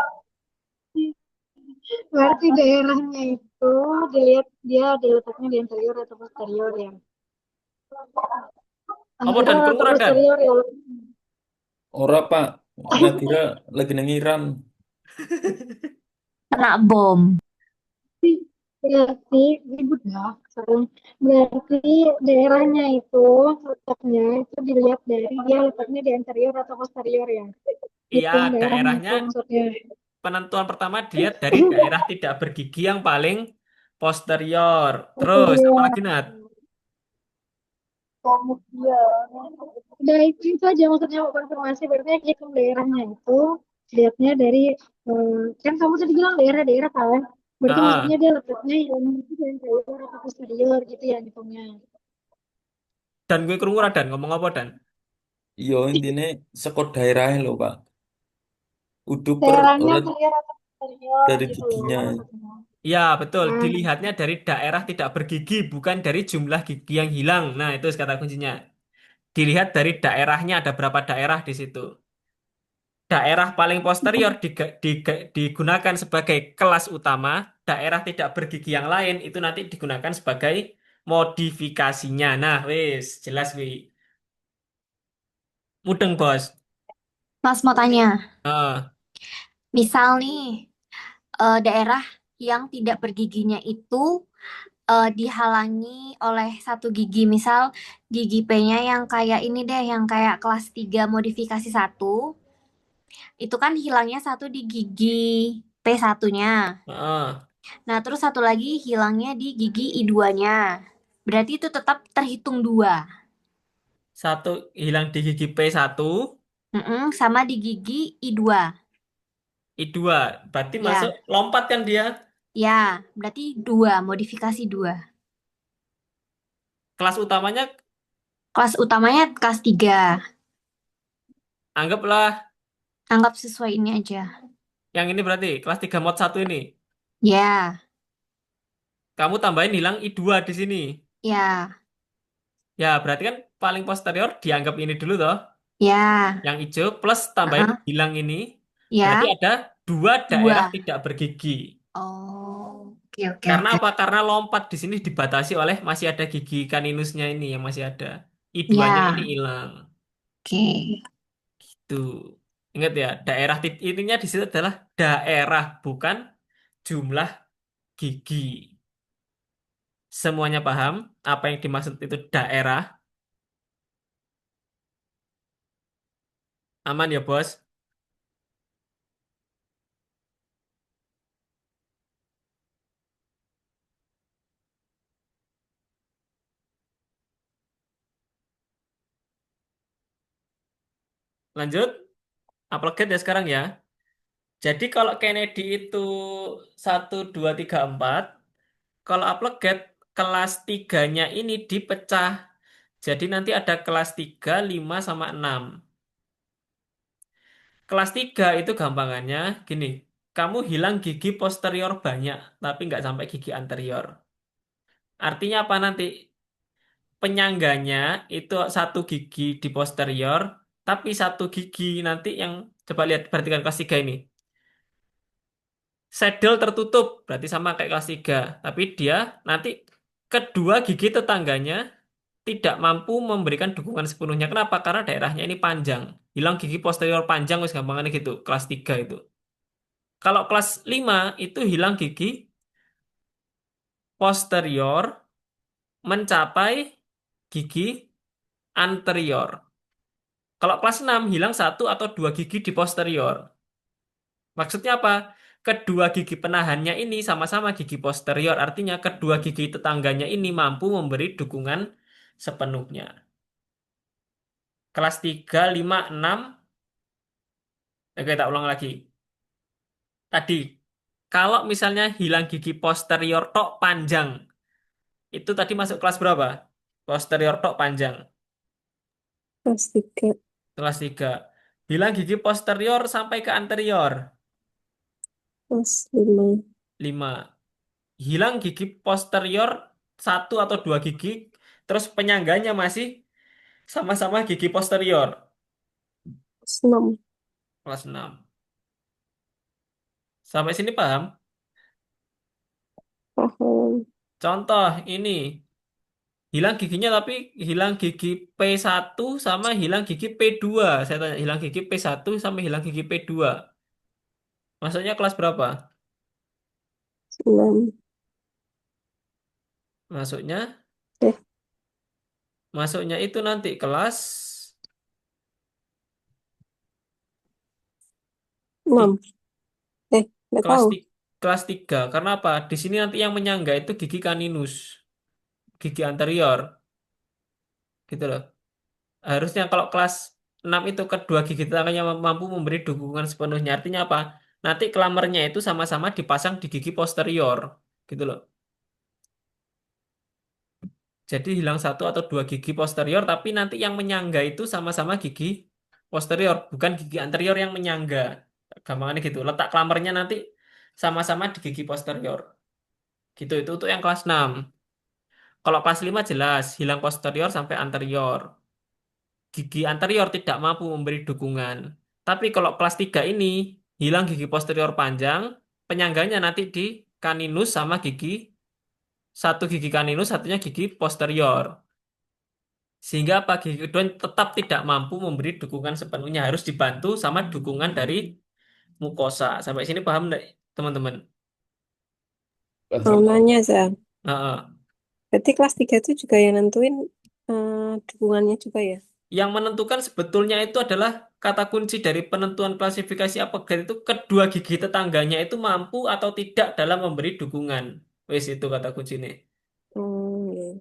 Berarti daerahnya itu dilihat dia ada letaknya di interior atau posterior ya. Apa Interior dan atau kerungu dan? posterior ya. Ora, Pak. Nadira lagi nang Iram. Kena bom. Berarti ribut ya. Sorry. Berarti daerahnya itu letaknya itu dilihat dari dia letaknya di interior atau posterior ya. Iya, Hitung daerahnya daerahnya itu maksudnya. penentuan pertama dilihat dari daerah tidak bergigi yang paling posterior. Terus apa Posterior. lagi Nat? Kemudian, udah itu aja maksudnya mau konfirmasi berarti hitung daerahnya itu lihatnya dari kan kamu tadi bilang daerah-daerah kan berarti maksudnya Ah, dia letaknya yang itu di interior atau posterior gitu ya hitungnya. dan gue kerungu dan ngomong apa dan? Yo intinya sekot daerah lo, Pak. Udah per Daerahnya ora interior atau posterior dari gitu loh giginya. maksudnya. Ya, betul. Nah, Dilihatnya dari daerah tidak bergigi, bukan dari jumlah gigi yang hilang. Nah, itu kata kuncinya. Dilihat dari daerahnya, ada berapa daerah di situ. Daerah paling posterior digunakan sebagai kelas utama, daerah tidak bergigi yang lain itu nanti digunakan sebagai modifikasinya. Nah, wis, jelas, wi. Mudeng, bos. Mas mau tanya, Heeh. misal nih daerah yang tidak bergiginya itu dihalangi oleh satu gigi, misal gigi P-nya yang kayak ini deh, yang kayak kelas 3 modifikasi satu, itu kan hilangnya satu di gigi P1-nya. Heeh. Nah, terus satu lagi hilangnya di gigi I2-nya. Berarti itu tetap terhitung dua. Satu hilang di gigi P1, Sama di gigi I2. I2. Berarti masuk Ya, lompat kan dia. ya, berarti dua, modifikasi dua. Kelas utamanya Kelas utamanya kelas 3. anggaplah Anggap sesuai ini aja. yang ini berarti kelas 3 mod 1 ini. Ya, Kamu tambahin hilang I2 di sini. ya, Ya, berarti kan paling posterior dianggap ini dulu toh. ya, Yang hijau plus tambahin Heeh. hilang ini. Berarti Ya, ada dua daerah dua. tidak bergigi. Oh, oke, oke, Karena oke. apa? Karena lompat di sini dibatasi oleh masih ada gigi kaninusnya ini yang masih ada. I2-nya ini Ya, hilang. oke. Tuh. Ingat ya, daerah intinya di situ adalah daerah, bukan jumlah gigi. Semuanya paham apa yang dimaksud itu daerah? Aman ya, Bos? Lanjut, upload ya sekarang ya. Jadi kalau Kennedy itu 1, 2, 3, 4, kalau upload kelas tiganya ini dipecah. Jadi nanti ada kelas 3, 5, sama 6. Kelas 3 itu gampangannya gini. Kamu hilang gigi posterior banyak, tapi nggak sampai gigi anterior. Artinya apa nanti? Penyangganya itu satu gigi di posterior, tapi satu gigi nanti yang coba lihat perhatikan kelas 3 ini. Saddle tertutup, berarti sama kayak kelas 3. Tapi dia nanti kedua gigi tetangganya tidak mampu memberikan dukungan sepenuhnya. Kenapa? Karena daerahnya ini panjang. Hilang gigi posterior panjang, wis gampangannya gitu. Kelas 3 itu. Kalau kelas 5 itu hilang gigi posterior mencapai gigi anterior. Kalau kelas 6 hilang satu atau dua gigi di posterior. Maksudnya apa? Kedua gigi penahannya ini sama-sama gigi posterior. Artinya kedua gigi tetangganya ini mampu memberi dukungan sepenuhnya. Kelas 3, 5, 6. Oke, tak ulang lagi. Tadi, kalau misalnya hilang gigi posterior tok panjang, itu tadi masuk kelas berapa? Posterior tok panjang. Kelas 3, Kelas 3. Hilang gigi posterior sampai ke anterior. kelas 5, 5. Hilang gigi posterior satu atau dua gigi, terus penyangganya masih sama-sama gigi posterior. kelas 6. Kelas 6. Sampai sini paham? Paham. Contoh ini, hilang giginya tapi hilang gigi P1 sama hilang gigi P2. Saya tanya, hilang gigi P1 sama hilang gigi P2. Maksudnya kelas berapa? 6. Masuknya, Eh, masuknya itu nanti kelas 6. Nggak kelas tahu. kelas 3. Karena apa? Di sini nanti yang menyangga itu gigi kaninus, gigi anterior, gitu loh. Harusnya kalau kelas 6 itu kedua gigi tetangganya mampu memberi dukungan sepenuhnya. Artinya apa? Nanti kelamernya itu sama-sama dipasang di gigi posterior, gitu loh. Jadi hilang satu atau dua gigi posterior, tapi nanti yang menyangga itu sama-sama gigi posterior, bukan gigi anterior yang menyangga. Gampangannya gitu. Letak kelamernya nanti sama-sama di gigi posterior. Gitu, itu untuk yang kelas 6. Kalau kelas 5 jelas, hilang posterior sampai anterior. Gigi anterior tidak mampu memberi dukungan. Tapi kalau kelas 3 ini, hilang gigi posterior panjang, penyangganya nanti di kaninus sama gigi, satu gigi kaninus, satunya gigi posterior. Sehingga apa? Gigi kedua tetap tidak mampu memberi dukungan sepenuhnya. Harus dibantu sama dukungan dari mukosa. Sampai sini paham nggak, teman-teman? Mau nanya, Za. Heeh. Berarti kelas 3 itu juga yang nentuin dukungannya juga ya? Yang menentukan sebetulnya itu adalah kata kunci dari penentuan klasifikasi Apgar itu kedua gigi tetangganya itu mampu atau tidak dalam memberi dukungan. Wes itu kata kuncinya. Oh, ya.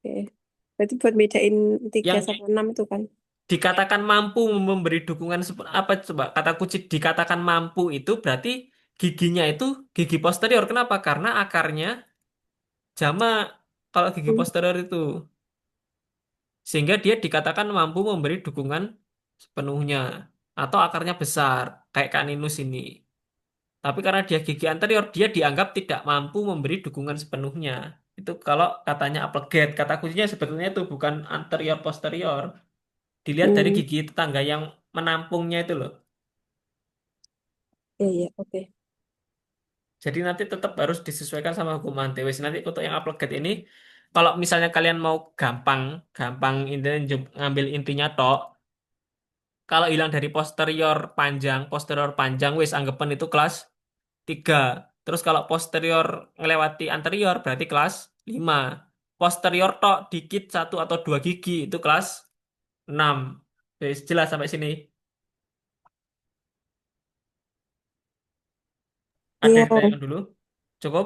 Oke. Berarti buat bedain 3 Yang sama 6 itu kan? dikatakan mampu memberi dukungan apa coba? Kata kunci dikatakan mampu itu berarti giginya itu gigi posterior. Kenapa? Karena akarnya jamak kalau gigi Hmm. posterior itu. Sehingga dia dikatakan mampu memberi dukungan sepenuhnya atau akarnya besar kayak kaninus ini. Tapi karena dia gigi anterior, dia dianggap tidak mampu memberi dukungan sepenuhnya. Itu kalau katanya Applegate. Kata kuncinya sebetulnya itu bukan anterior posterior. Dilihat dari Hmm, gigi tetangga yang menampungnya itu loh. ya ya, oke. Jadi nanti tetap harus disesuaikan sama hukum Antewis. Nanti untuk yang Applegate ini, kalau misalnya kalian mau gampang, gampang intinya ngambil intinya tok. Kalau hilang dari posterior panjang, wis anggapan itu kelas 3. Terus kalau posterior ngelewati anterior berarti kelas 5. Posterior tok dikit satu atau dua gigi itu kelas 6. Wis jelas sampai sini. Ada Iya, yang ditanyakan dulu? Cukup?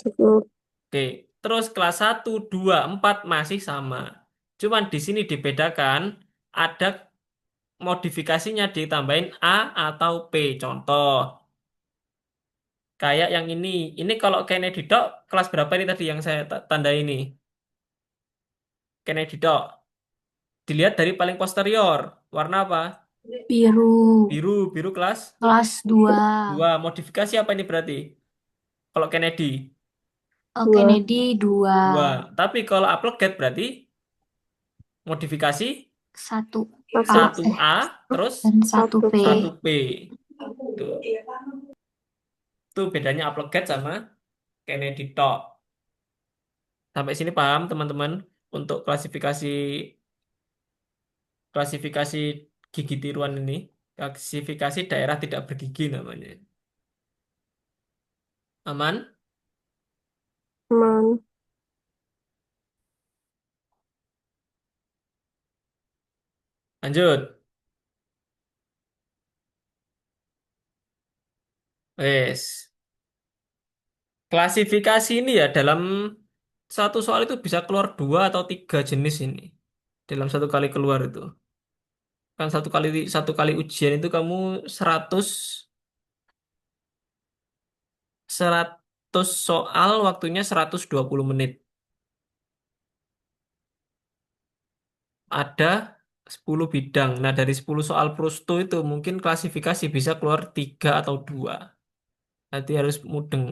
cukup. Oke, terus kelas 1, 2, 4 masih sama. Cuman di sini dibedakan ada modifikasinya ditambahin A atau P. Contoh, kayak yang ini. Ini kalau Kennedy Dog kelas berapa ini tadi yang saya tanda ini? Kennedy Dog. Dilihat dari paling posterior. Warna apa? Biru. Biru, biru kelas Kelas 2. 2. Modifikasi apa ini berarti? Kalau Kennedy Dua. Kennedy 2. 2. Tapi kalau Applegate berarti modifikasi 1. Satu. A. 1A terus Dan 1 Satu P. P. 1P. Tuh. Itu bedanya Applegate sama Kennedy Tok. Sampai sini paham teman-teman untuk klasifikasi klasifikasi gigi tiruan ini. Klasifikasi daerah tidak bergigi namanya. Aman? Aman. Lanjut. Wes. Klasifikasi ini ya dalam satu soal itu bisa keluar 2 atau 3 jenis ini. Dalam satu kali keluar itu. Kan satu kali ujian itu kamu 100 100 soal waktunya 120 menit. Ada 10 bidang. Nah, dari 10 soal prosto itu mungkin klasifikasi bisa keluar 3 atau 2. Nanti harus mudeng.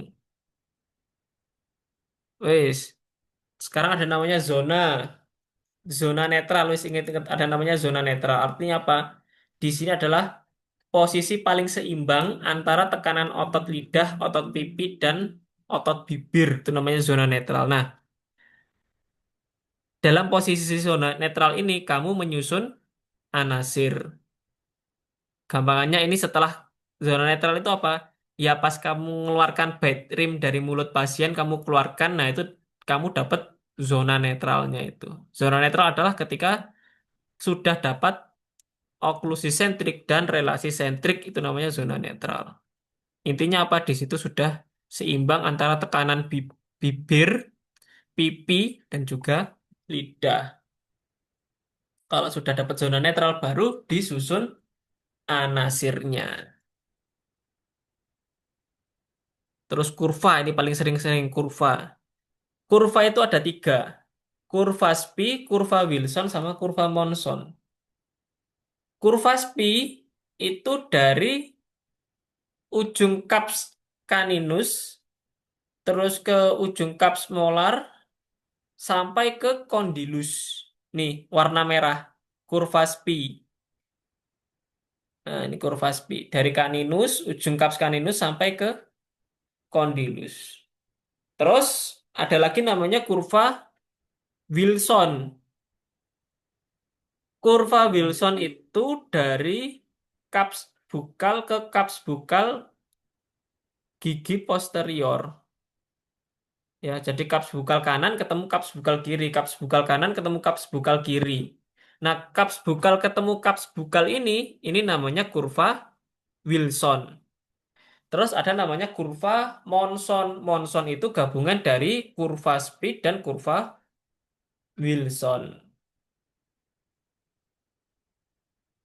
Wes, sekarang ada namanya zona. Zona netral, wis ingat-ingat ada namanya zona netral. Artinya apa? Di sini adalah posisi paling seimbang antara tekanan otot lidah, otot pipi, dan otot bibir. Itu namanya zona netral. Nah, dalam posisi zona netral ini, kamu menyusun anasir. Gampangannya ini setelah zona netral itu apa? Ya pas kamu mengeluarkan bed rim dari mulut pasien, kamu keluarkan, nah itu kamu dapat zona netralnya itu. Zona netral adalah ketika sudah dapat oklusi sentrik dan relasi sentrik, itu namanya zona netral. Intinya apa? Di situ sudah seimbang antara tekanan bibir, pipi, dan juga lidah. Kalau sudah dapat zona netral, baru disusun anasirnya. Terus kurva, ini paling sering-sering kurva. Kurva itu ada 3. Kurva Spi, kurva Wilson, sama kurva Monson. Kurva Spi itu dari ujung kaps caninus, terus ke ujung kaps molar, sampai ke kondilus. Nih, warna merah. Kurva Spi. Nah, ini kurva Spi. Dari caninus, ujung kaps caninus sampai ke kondilus. Terus ada lagi namanya kurva Wilson. Kurva Wilson itu dari kaps bukal ke kaps bukal gigi posterior. Ya, jadi kaps bukal kanan ketemu kaps bukal kiri, kaps bukal kanan ketemu kaps bukal kiri. Nah, kaps bukal ketemu kaps bukal ini namanya kurva Wilson. Terus ada namanya kurva Monson. Monson itu gabungan dari kurva Speed dan kurva Wilson.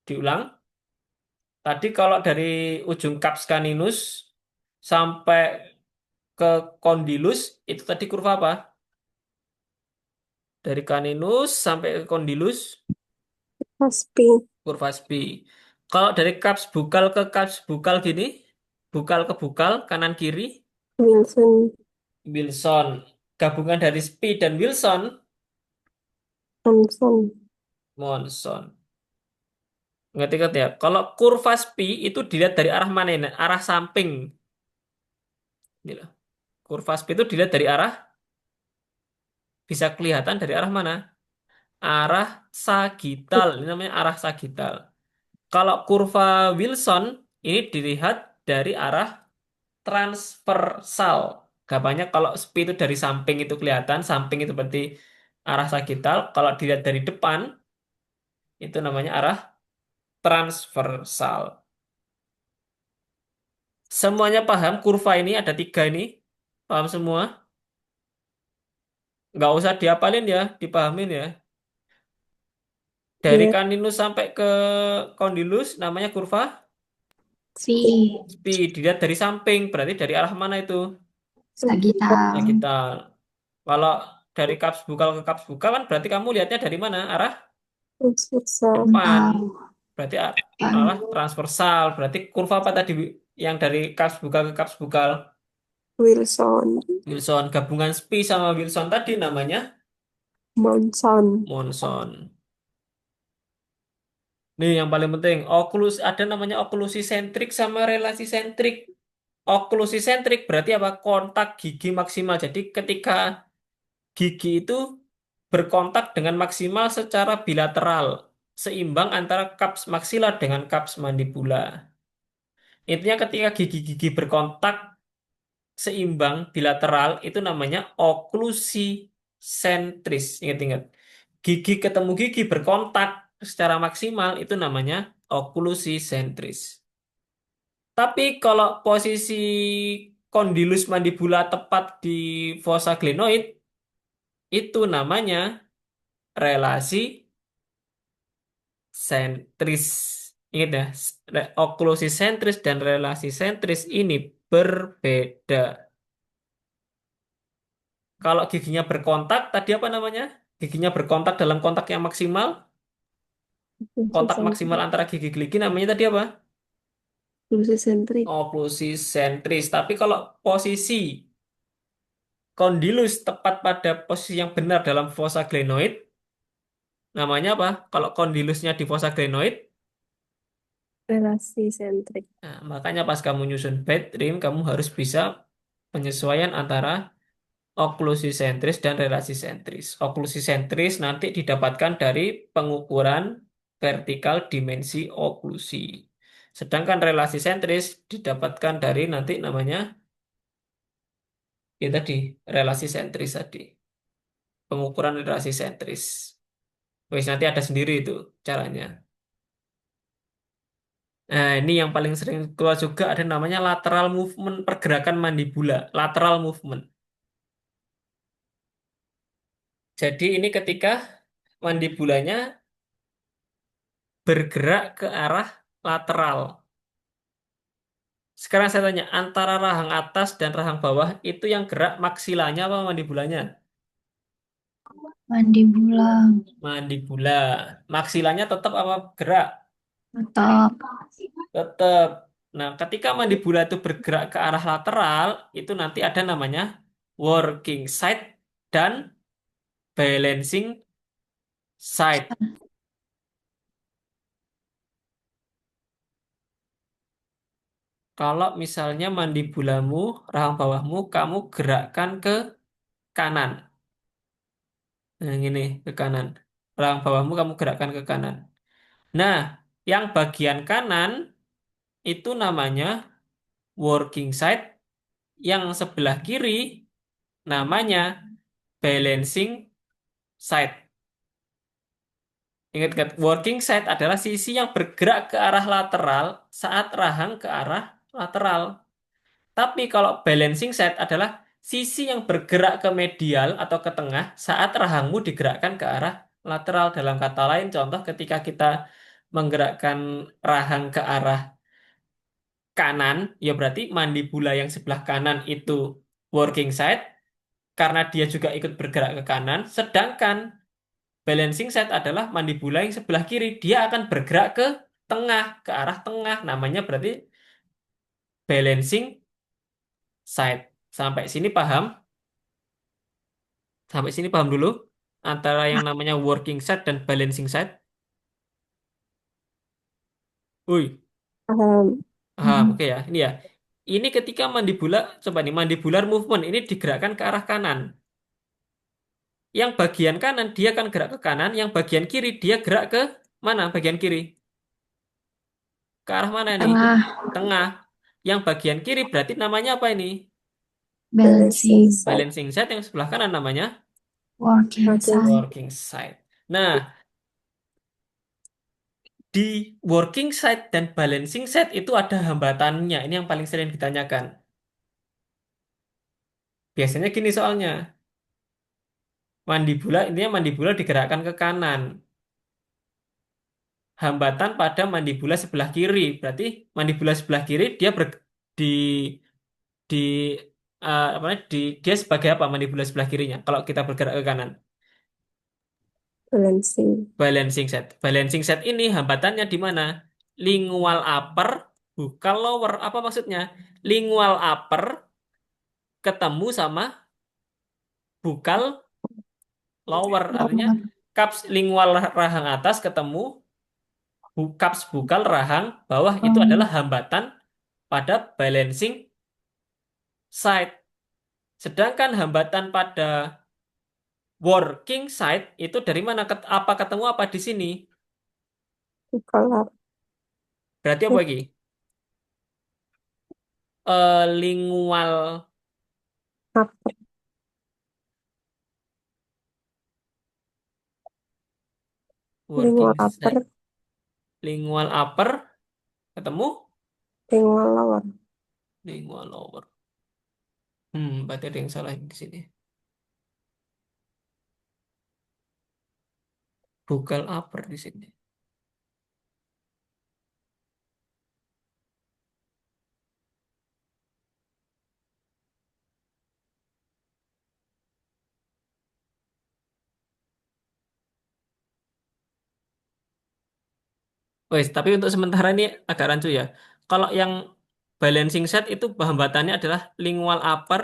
Diulang. Tadi kalau dari ujung kaps caninus sampai ke kondilus, itu tadi kurva apa? Dari caninus sampai ke kondilus, Paspi. kurva Spi. Kalau dari kaps bukal ke kaps bukal gini, bukal ke bukal, kanan kiri, Wilson. Wilson. Gabungan dari Spi dan Wilson, Thomson. Monson. Ingat-ingat ya, kalau kurva Spi itu dilihat dari arah mana ini? Arah samping. Ini loh. Kurva Spi itu dilihat dari arah, bisa kelihatan dari arah mana? Arah sagital. Ini namanya arah sagital. Kalau kurva Wilson ini dilihat dari arah transversal. Gampangnya kalau spi itu dari samping itu kelihatan, samping itu berarti arah sagital. Kalau dilihat dari depan itu namanya arah transversal. Semuanya paham kurva ini ada tiga ini? Paham semua? Nggak usah dihafalin ya, dipahamin ya. Dari Ya. Caninus sampai ke Condylus namanya kurva Si spi. Dilihat dari samping, berarti dari arah mana itu? Sagital. Sagital. Kalau dari kaps bukal ke kaps bukal kan berarti kamu lihatnya dari mana? Arah Transversal. depan. Wow. Berarti arah transversal. Berarti kurva apa tadi yang dari kaps bukal ke kaps bukal? Wilson. Wilson. Gabungan spi sama Wilson tadi namanya Monson. Monson. Nih yang paling penting, oklus ada namanya oklusi sentrik sama relasi sentrik. Oklusi sentrik berarti apa? Kontak gigi maksimal. Jadi ketika gigi itu berkontak dengan maksimal secara bilateral, seimbang antara kaps maksilar dengan kaps mandibula. Intinya ketika gigi-gigi berkontak seimbang bilateral itu namanya oklusi sentris. Ingat-ingat. Gigi ketemu gigi berkontak secara maksimal itu namanya oklusi sentris. Tapi kalau posisi kondilus mandibula tepat di fossa glenoid itu namanya relasi sentris. Ingat ya, oklusi sentris dan relasi sentris ini berbeda. Kalau giginya berkontak, tadi apa namanya? Giginya berkontak dalam kontak yang maksimal. Kontak maksimal antara gigi geligi namanya tadi apa? Lucisentrik. Oklusi sentris. Tapi kalau posisi kondilus tepat pada posisi yang benar dalam fossa glenoid, namanya apa? Kalau kondilusnya di fossa glenoid, Relasi sentrik. nah, makanya pas kamu nyusun bed rim, kamu harus bisa penyesuaian antara oklusi sentris dan relasi sentris. Oklusi sentris nanti didapatkan dari pengukuran vertikal dimensi oklusi. Sedangkan relasi sentris didapatkan dari nanti namanya ya tadi relasi sentris tadi. Pengukuran relasi sentris. Wes nanti ada sendiri itu caranya. Nah, ini yang paling sering keluar juga ada namanya lateral movement pergerakan mandibula, lateral movement. Jadi ini ketika mandibulanya bergerak ke arah lateral. Sekarang saya tanya, antara rahang atas dan rahang bawah itu yang gerak maksilanya apa mandibulanya? Mandibula. Mandibula. Maksilanya tetap apa gerak? Tetap. Tetap. Nah, ketika mandibula itu bergerak ke arah lateral, itu nanti ada namanya working side dan balancing side. Kalau misalnya mandibulamu, rahang bawahmu, kamu gerakkan ke kanan. Nah, ini ke kanan. Rahang bawahmu kamu gerakkan ke kanan. Nah, yang bagian kanan itu namanya working side, yang sebelah kiri namanya balancing side. Ingat-ingat, working side adalah sisi yang bergerak ke arah lateral saat rahang ke arah lateral. Tapi kalau balancing side adalah sisi yang bergerak ke medial atau ke tengah saat rahangmu digerakkan ke arah lateral. Dalam kata lain, contoh ketika kita menggerakkan rahang ke arah kanan, ya berarti mandibula yang sebelah kanan itu working side karena dia juga ikut bergerak ke kanan, sedangkan balancing side adalah mandibula yang sebelah kiri, dia akan bergerak ke tengah, ke arah tengah, namanya berarti balancing side. Sampai sini paham? Sampai sini paham dulu? Antara yang namanya working side dan balancing side. Wih, Paham. paham. Oke ya. Ini ya. Ini ketika mandibular, coba nih, mandibular movement ini digerakkan ke arah kanan. Yang bagian kanan dia akan gerak ke kanan, yang bagian kiri dia gerak ke mana? Bagian kiri. Ke arah mana nih? Tengah. Tengah. Yang bagian kiri berarti namanya apa ini? Balancing Balancing. side. Balancing side. Yang sebelah kanan namanya Working Working side. working side. Nah, di working side dan balancing side itu ada hambatannya. Ini yang paling sering ditanyakan. Biasanya gini soalnya. Mandibula, intinya mandibula digerakkan ke kanan. Hambatan pada mandibula sebelah kiri. Berarti mandibula sebelah kiri dia di di apa namanya, dia sebagai apa mandibula sebelah kirinya kalau kita bergerak ke kanan. balancing. Balancing set. Balancing set ini hambatannya di mana? Lingual upper, bukan lower. Apa maksudnya? Lingual upper ketemu sama bukal lower. Artinya Lower. cups lingual rahang atas ketemu cups bukal rahang bawah itu adalah hambatan pada balancing side. Sedangkan hambatan pada working side itu dari mana? Apa ketemu apa di sini? Kalau Berarti apa lagi? Lingual upper, lingual working upper, side. Lingual upper ketemu lingual lower. lingual lower. Berarti ada yang salah di sini. Buccal upper di sini. Wes, tapi untuk sementara ini agak rancu ya. Kalau yang balancing set itu hambatannya adalah lingual upper,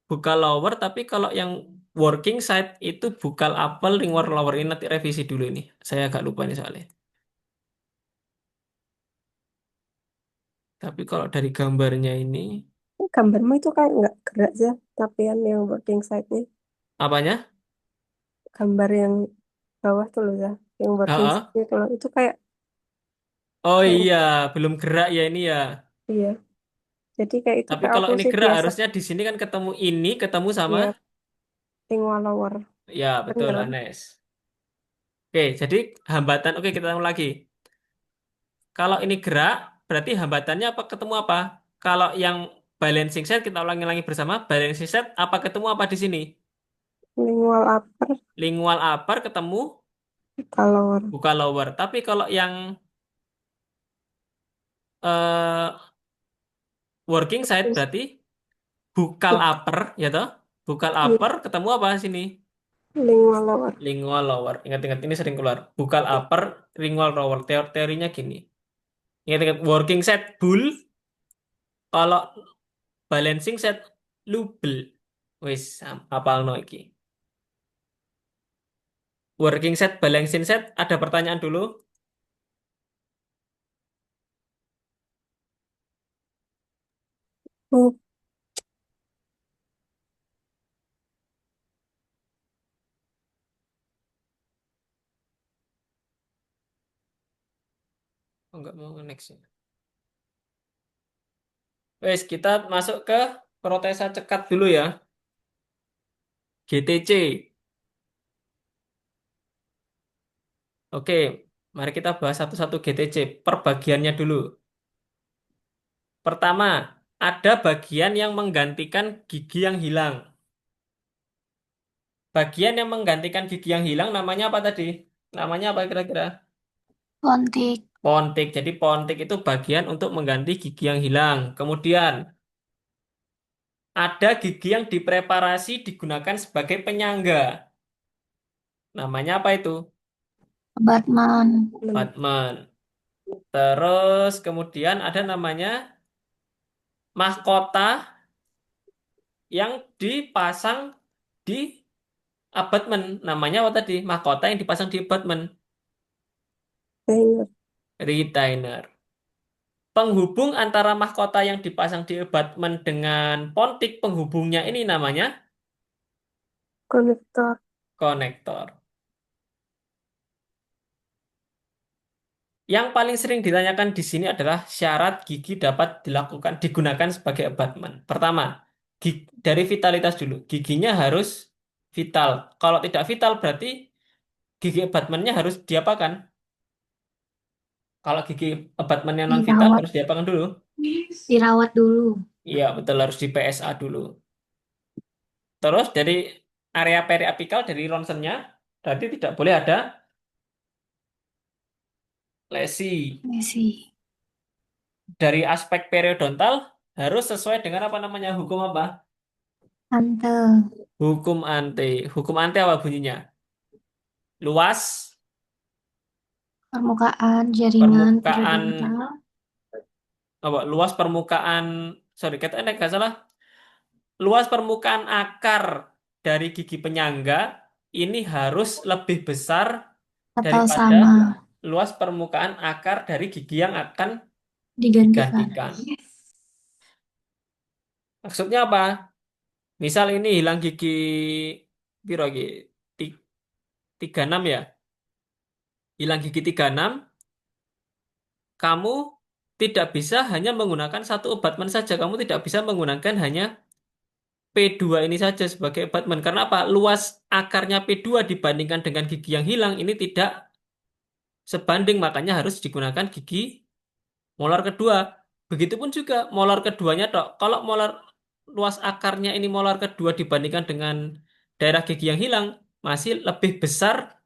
buccal lower, tapi kalau yang working side itu buccal upper, lingual lower. Ini nanti revisi dulu ini. Saya agak lupa nih soalnya. Tapi kalau dari gambarnya ini, Gambarmu itu kan nggak gerak ya, tapi yang working side-nya, apanya? gambar yang bawah tuh loh ya, yang working Heeh. side-nya itu loh, itu kayak Oh kayak iya, belum gerak ya ini ya. iya. Jadi kayak itu Tapi kayak kalau aku ini sih gerak biasa, harusnya di sini kan ketemu ini, ketemu sama, ya lingual lower, ya betul, bener. Anes. Oke, jadi hambatan, oke kita ulang lagi. Kalau ini gerak, berarti hambatannya apa ketemu apa? Kalau yang balancing set kita ulangi lagi bersama. Balancing set apa ketemu apa di sini? Lingual upper, Lingual upper ketemu buccal lower. buka lower. Tapi kalau yang eh, working side Terus berarti bukal buk- upper, ya toh? Bukal iya, upper ketemu apa sini? lingual lower. Lingual lower. Ingat-ingat ini sering keluar. Bukal upper, lingual lower. Teorinya gini. Ingat-ingat working set bull, kalau balancing set lubel. Wis, apal no iki. Working set, balancing set, ada pertanyaan dulu? Oh, Oh, enggak mau next ya. Wes, kita masuk ke protesa cekat dulu ya. GTC. Oke, mari kita bahas satu-satu GTC. Perbagiannya dulu. Pertama, ada bagian yang menggantikan gigi yang hilang. Bagian yang menggantikan gigi yang hilang namanya apa tadi? Namanya apa kira-kira? Pontik. Pontik. Jadi pontik itu bagian untuk mengganti gigi yang hilang. Kemudian ada gigi yang dipreparasi digunakan sebagai penyangga. Namanya apa itu? Batman. men- Batman. Terus kemudian ada namanya mahkota yang dipasang di abutment. Namanya apa tadi? Mahkota yang dipasang di abutment. Banner. Retainer. Penghubung antara mahkota yang dipasang di abutment dengan pontik penghubungnya ini namanya Konektor. konektor. Yang paling sering ditanyakan di sini adalah syarat gigi dapat digunakan sebagai abutment. Pertama, dari vitalitas dulu. Giginya harus vital. Kalau tidak vital berarti gigi abutmentnya harus diapakan? Kalau gigi abutmentnya non vital Dirawat, harus diapakan dulu? dirawat dulu. Iya, betul harus di PSA dulu. Terus dari area periapikal dari ronsennya berarti tidak boleh ada lesi. Ya sih. Dari aspek periodontal harus sesuai dengan apa namanya? Hukum apa? Tante, Hukum ante. Hukum ante apa bunyinya? Luas permukaan jaringan permukaan periodontal apa? Luas permukaan sorry, kata nggak salah. Luas permukaan akar dari gigi penyangga ini harus lebih besar atau daripada sama luas permukaan akar dari gigi yang akan digantikan. digantikan. Maksudnya apa? Misal ini hilang gigi piro iki? Ti- 36 ya. Hilang gigi 36, kamu tidak bisa hanya menggunakan satu obatmen saja. Kamu tidak bisa menggunakan hanya P2 ini saja sebagai obatmen. Karena apa? Luas akarnya P2 dibandingkan dengan gigi yang hilang ini tidak sebanding. Makanya harus digunakan gigi molar kedua. Begitupun juga molar keduanya, Dok. Kalau molar luas akarnya ini molar kedua dibandingkan dengan daerah gigi yang hilang, masih lebih besar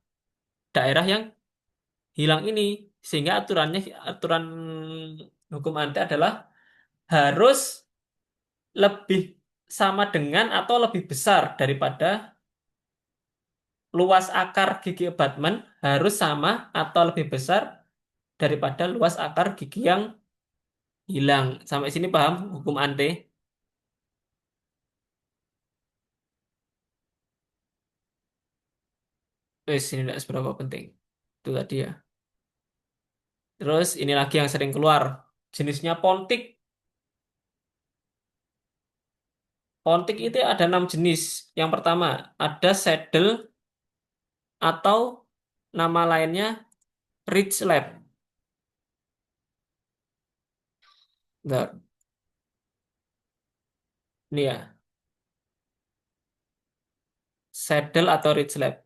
daerah yang hilang ini. Sehingga aturan hukum ante adalah harus lebih sama dengan atau lebih besar daripada luas akar gigi abutment harus sama atau lebih besar daripada luas akar gigi yang hilang. Sampai sini paham hukum ante? Wes, ini tidak seberapa penting. Itu tadi ya. Terus ini lagi yang sering keluar. Jenisnya pontik. Pontik itu ada 6 jenis. Yang pertama, ada saddle atau nama lainnya ridge lap. Bentar, ini ya, saddle atau ridge lap.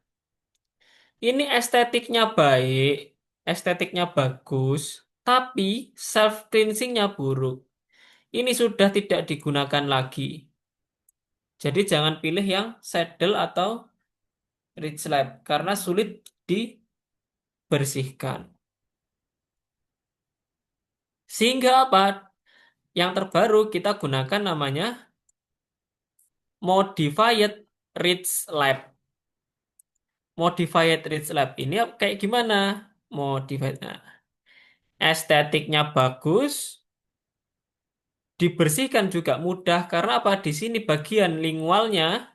Ini estetiknya baik, estetiknya bagus, tapi self cleansingnya buruk. Ini sudah tidak digunakan lagi. Jadi jangan pilih yang saddle atau ridge lap karena sulit dibersihkan. Sehingga apa? Yang terbaru kita gunakan namanya modified ridge lap. Modified ridge lap ini kayak gimana? Modified. Nah, estetiknya bagus, dibersihkan juga mudah karena apa? Di sini bagian lingualnya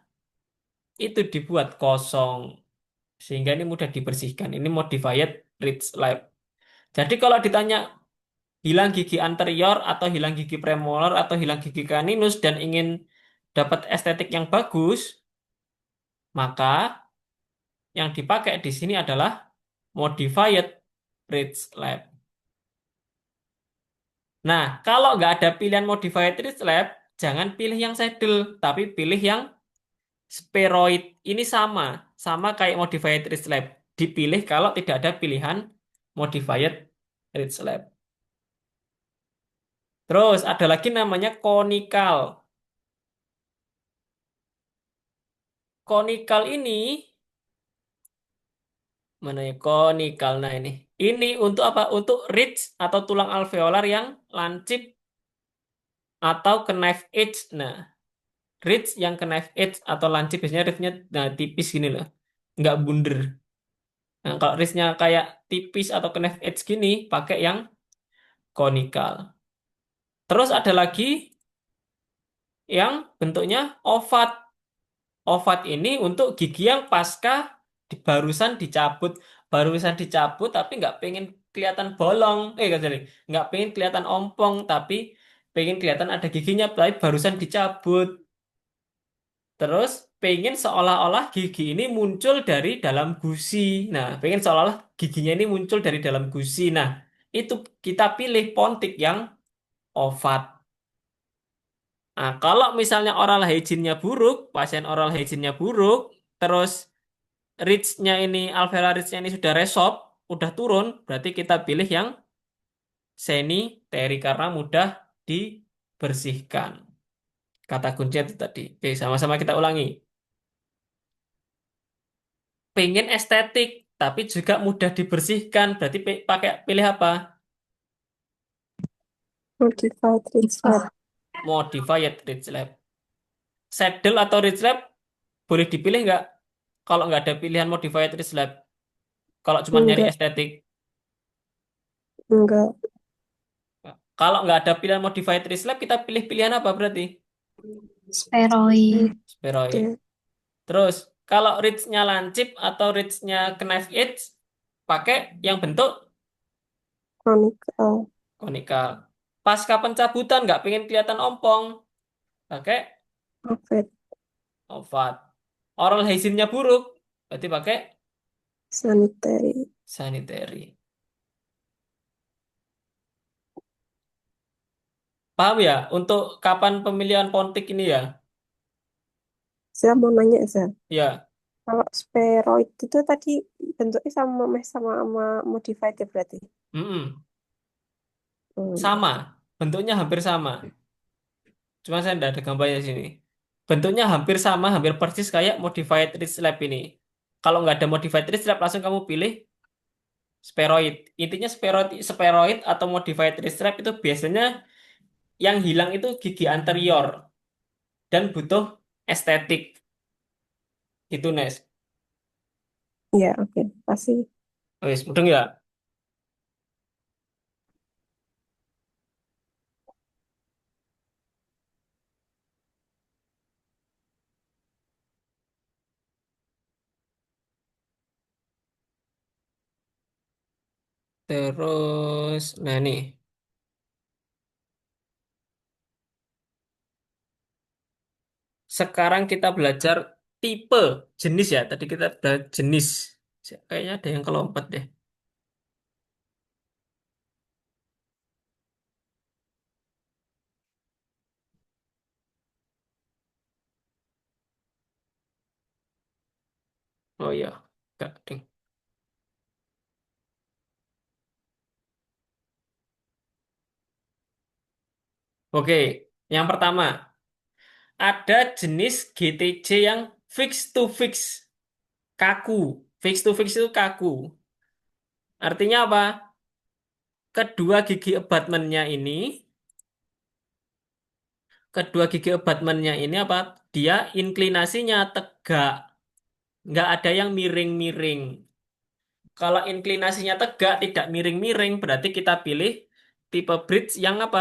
itu dibuat kosong sehingga ini mudah dibersihkan. Ini modified ridge lap. Jadi kalau ditanya hilang gigi anterior atau hilang gigi premolar atau hilang gigi caninus dan ingin dapat estetik yang bagus, maka yang dipakai di sini adalah modified ridge lap. Nah, kalau nggak ada pilihan modified ridge lap, jangan pilih yang saddle, tapi pilih yang spheroid. Ini sama kayak modified ridge lap. Dipilih kalau tidak ada pilihan modified ridge lap. Terus ada lagi namanya conical. Conical ini mana ya conical? Nah ini. Ini untuk apa? Untuk ridge atau tulang alveolar yang lancip atau ke knife edge. Nah, ridge yang ke knife edge atau lancip biasanya ridge-nya nah, tipis gini loh. Nggak bunder. Nah, kalau ridge-nya kayak tipis atau ke knife edge gini, pakai yang conical. Terus ada lagi yang bentuknya oval. Oval ini untuk gigi yang pasca barusan dicabut tapi nggak pengen kelihatan bolong. Sorry, nggak pengen kelihatan ompong tapi pengen kelihatan ada giginya tapi barusan dicabut. Terus pengen seolah-olah gigi ini muncul dari dalam gusi. Nah, pengen seolah-olah giginya ini muncul dari dalam gusi. Nah, itu kita pilih pontik yang oval. Nah, kalau misalnya oral hygiene-nya buruk, pasien oral hygiene-nya buruk, terus reach-nya ini, alveolar reach-nya ini sudah resop, udah turun, berarti kita pilih yang sanitary karena mudah dibersihkan. Kata kunci itu tadi. Oke, sama-sama kita ulangi. Pengen estetik, tapi juga mudah dibersihkan, berarti pakai pilih apa? Modified Ridge Lab. Modified Ridge Lab. Saddle atau Ridge Lab boleh dipilih nggak? Kalau nggak ada pilihan Modified Ridge Lab, kalau cuma nyari Enggak, estetik. enggak. Kalau nggak ada pilihan Modified Ridge Lab, kita pilih pilihan apa berarti? Spheroid. Spheroid. Oke, Terus, kalau ridge-nya lancip atau ridge-nya knife edge, pakai yang bentuk conical. konikal. Pasca pencabutan nggak pengen kelihatan ompong, pakai Ovid. oval. Oral hygiene-nya buruk, berarti pakai Sanitary. sanitary. Paham ya? Untuk kapan pemilihan pontik ini ya? Saya mau nanya, saya. Ya, Kalau spheroid itu tadi bentuknya sama modified ya berarti. mm-mm. Hmm. Sama. Bentuknya hampir sama. Cuma saya tidak ada gambarnya di sini. Bentuknya hampir sama, hampir persis kayak modified ridge lab ini. Kalau nggak ada modified ridge lab, langsung kamu pilih spheroid. Intinya spheroid atau modified ridge lab itu biasanya yang hilang itu gigi anterior dan butuh estetik. Itu Nes. Ya, oke. Pasti. Wes, mudeng ya. Terus, nah nih. Sekarang kita belajar tipe jenis ya. Tadi kita belajar jenis. Kayaknya ada yang kelompat deh. Oh iya, enggak, ding. Oke, yang pertama, ada jenis GTC yang fix to fix, kaku. Fix to fix itu kaku. Artinya apa? Kedua gigi abutmentnya ini apa? Dia inklinasinya tegak, nggak ada yang miring-miring. Kalau inklinasinya tegak, tidak miring-miring, berarti kita pilih tipe bridge yang apa?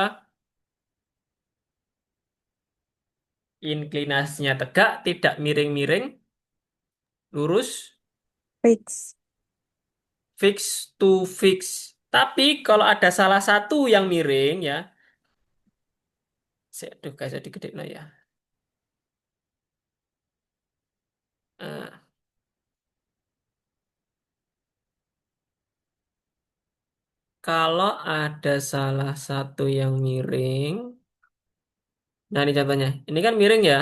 Inklinasinya tegak, tidak miring-miring, lurus, Fix. fix to fix. Tapi kalau ada salah satu yang miring ya, aduh guys, jadi gede lah ya. Eh, kalau ada salah satu yang miring, nah ini contohnya, ini kan miring ya,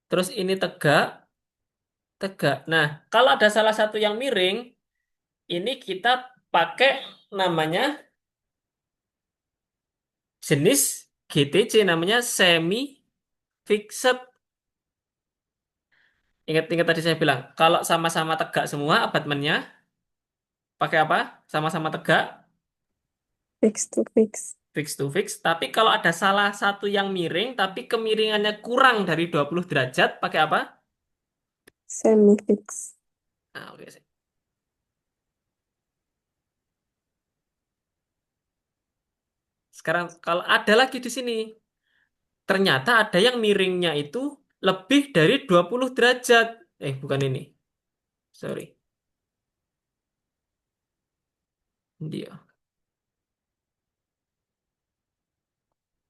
terus ini tegak, tegak. Nah, kalau ada salah satu yang miring, ini kita pakai namanya jenis GTC namanya semi fixed. Ingat-ingat tadi saya bilang, kalau sama-sama tegak semua abatmennya, pakai apa? Sama-sama tegak, Fix to fix. fix to fix. Tapi kalau ada salah satu yang miring, tapi kemiringannya kurang dari 20 derajat, pakai apa? Semi fix. Nah, oke. Sekarang kalau ada lagi di sini, ternyata ada yang miringnya itu lebih dari 20 derajat. Bukan ini. Sorry. Dia.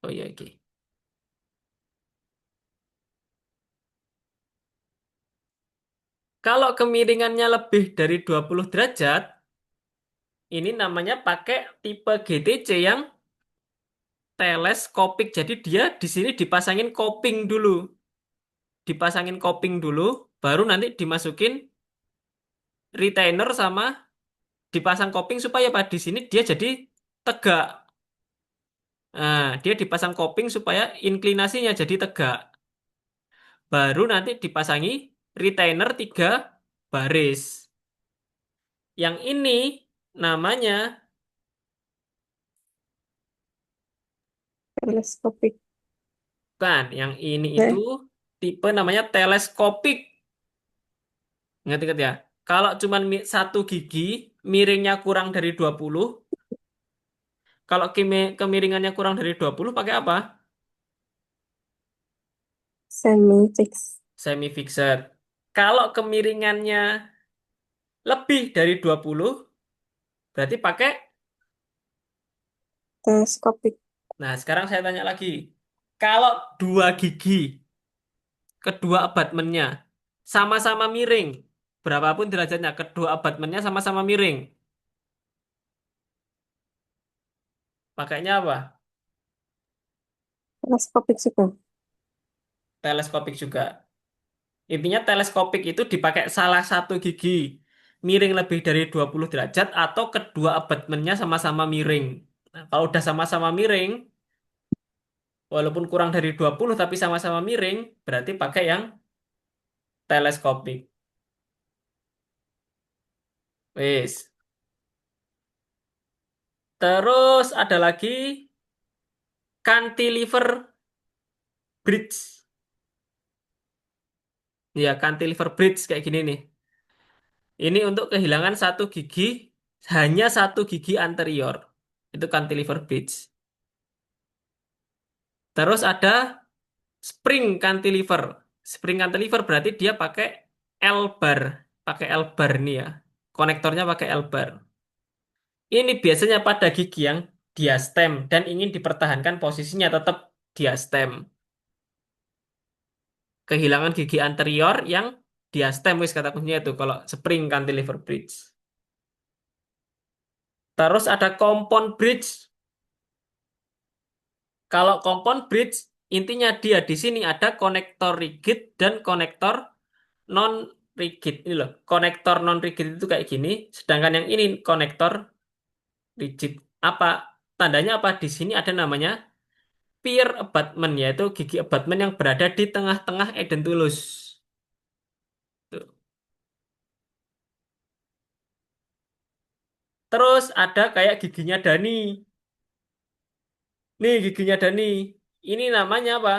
Oh iya, oke. Kalau kemiringannya lebih dari 20 derajat, ini namanya pakai tipe GTC yang teleskopik. Jadi dia di sini dipasangin coping dulu. Dipasangin coping dulu, baru nanti dimasukin retainer sama dipasang coping supaya apa? Di sini dia jadi tegak. Nah, dia dipasang coping supaya inklinasinya jadi tegak. Baru nanti dipasangi retainer 3 baris. Yang ini namanya Teleskopik. kan, yang ini itu Eh, tipe namanya teleskopik. Ingat-ingat ya. Kalau cuma satu gigi, miringnya kurang dari 20. Kalau kemiringannya kurang dari 20, pakai apa? semi fix. Semi fixed. Kalau kemiringannya lebih dari 20, berarti pakai. Teleskopik. Nah, sekarang saya tanya lagi. Kalau dua gigi, kedua abatmennya sama-sama miring, berapapun derajatnya, kedua abatmennya sama-sama miring, pakainya apa? Teleskopik juga. Teleskopik juga. Intinya teleskopik itu dipakai salah satu gigi miring lebih dari 20 derajat atau kedua abatmennya sama-sama miring. Nah, kalau udah sama-sama miring, walaupun kurang dari 20 tapi sama-sama miring, berarti pakai yang teleskopik. Wis. Terus ada lagi cantilever bridge. Ya, cantilever bridge kayak gini nih. Ini untuk kehilangan satu gigi, hanya satu gigi anterior. Itu cantilever bridge. Terus ada spring cantilever. Spring cantilever berarti dia pakai L-bar. Pakai L-bar nih ya. Konektornya pakai L-bar. Ini biasanya pada gigi yang diastem dan ingin dipertahankan posisinya tetap diastem. Kehilangan gigi anterior yang diastem wis kata kuncinya itu kalau spring cantilever bridge. Terus ada compound bridge. Kalau compound bridge intinya dia di sini ada konektor rigid dan konektor non rigid. Ini loh, konektor non rigid itu kayak gini, sedangkan yang ini konektor rigid. Apa tandanya apa? Di sini ada namanya peer abutment yaitu gigi abutment yang berada di tengah-tengah edentulus. Tuh. Terus ada kayak giginya Dani. Nih giginya Dani. Ini namanya apa?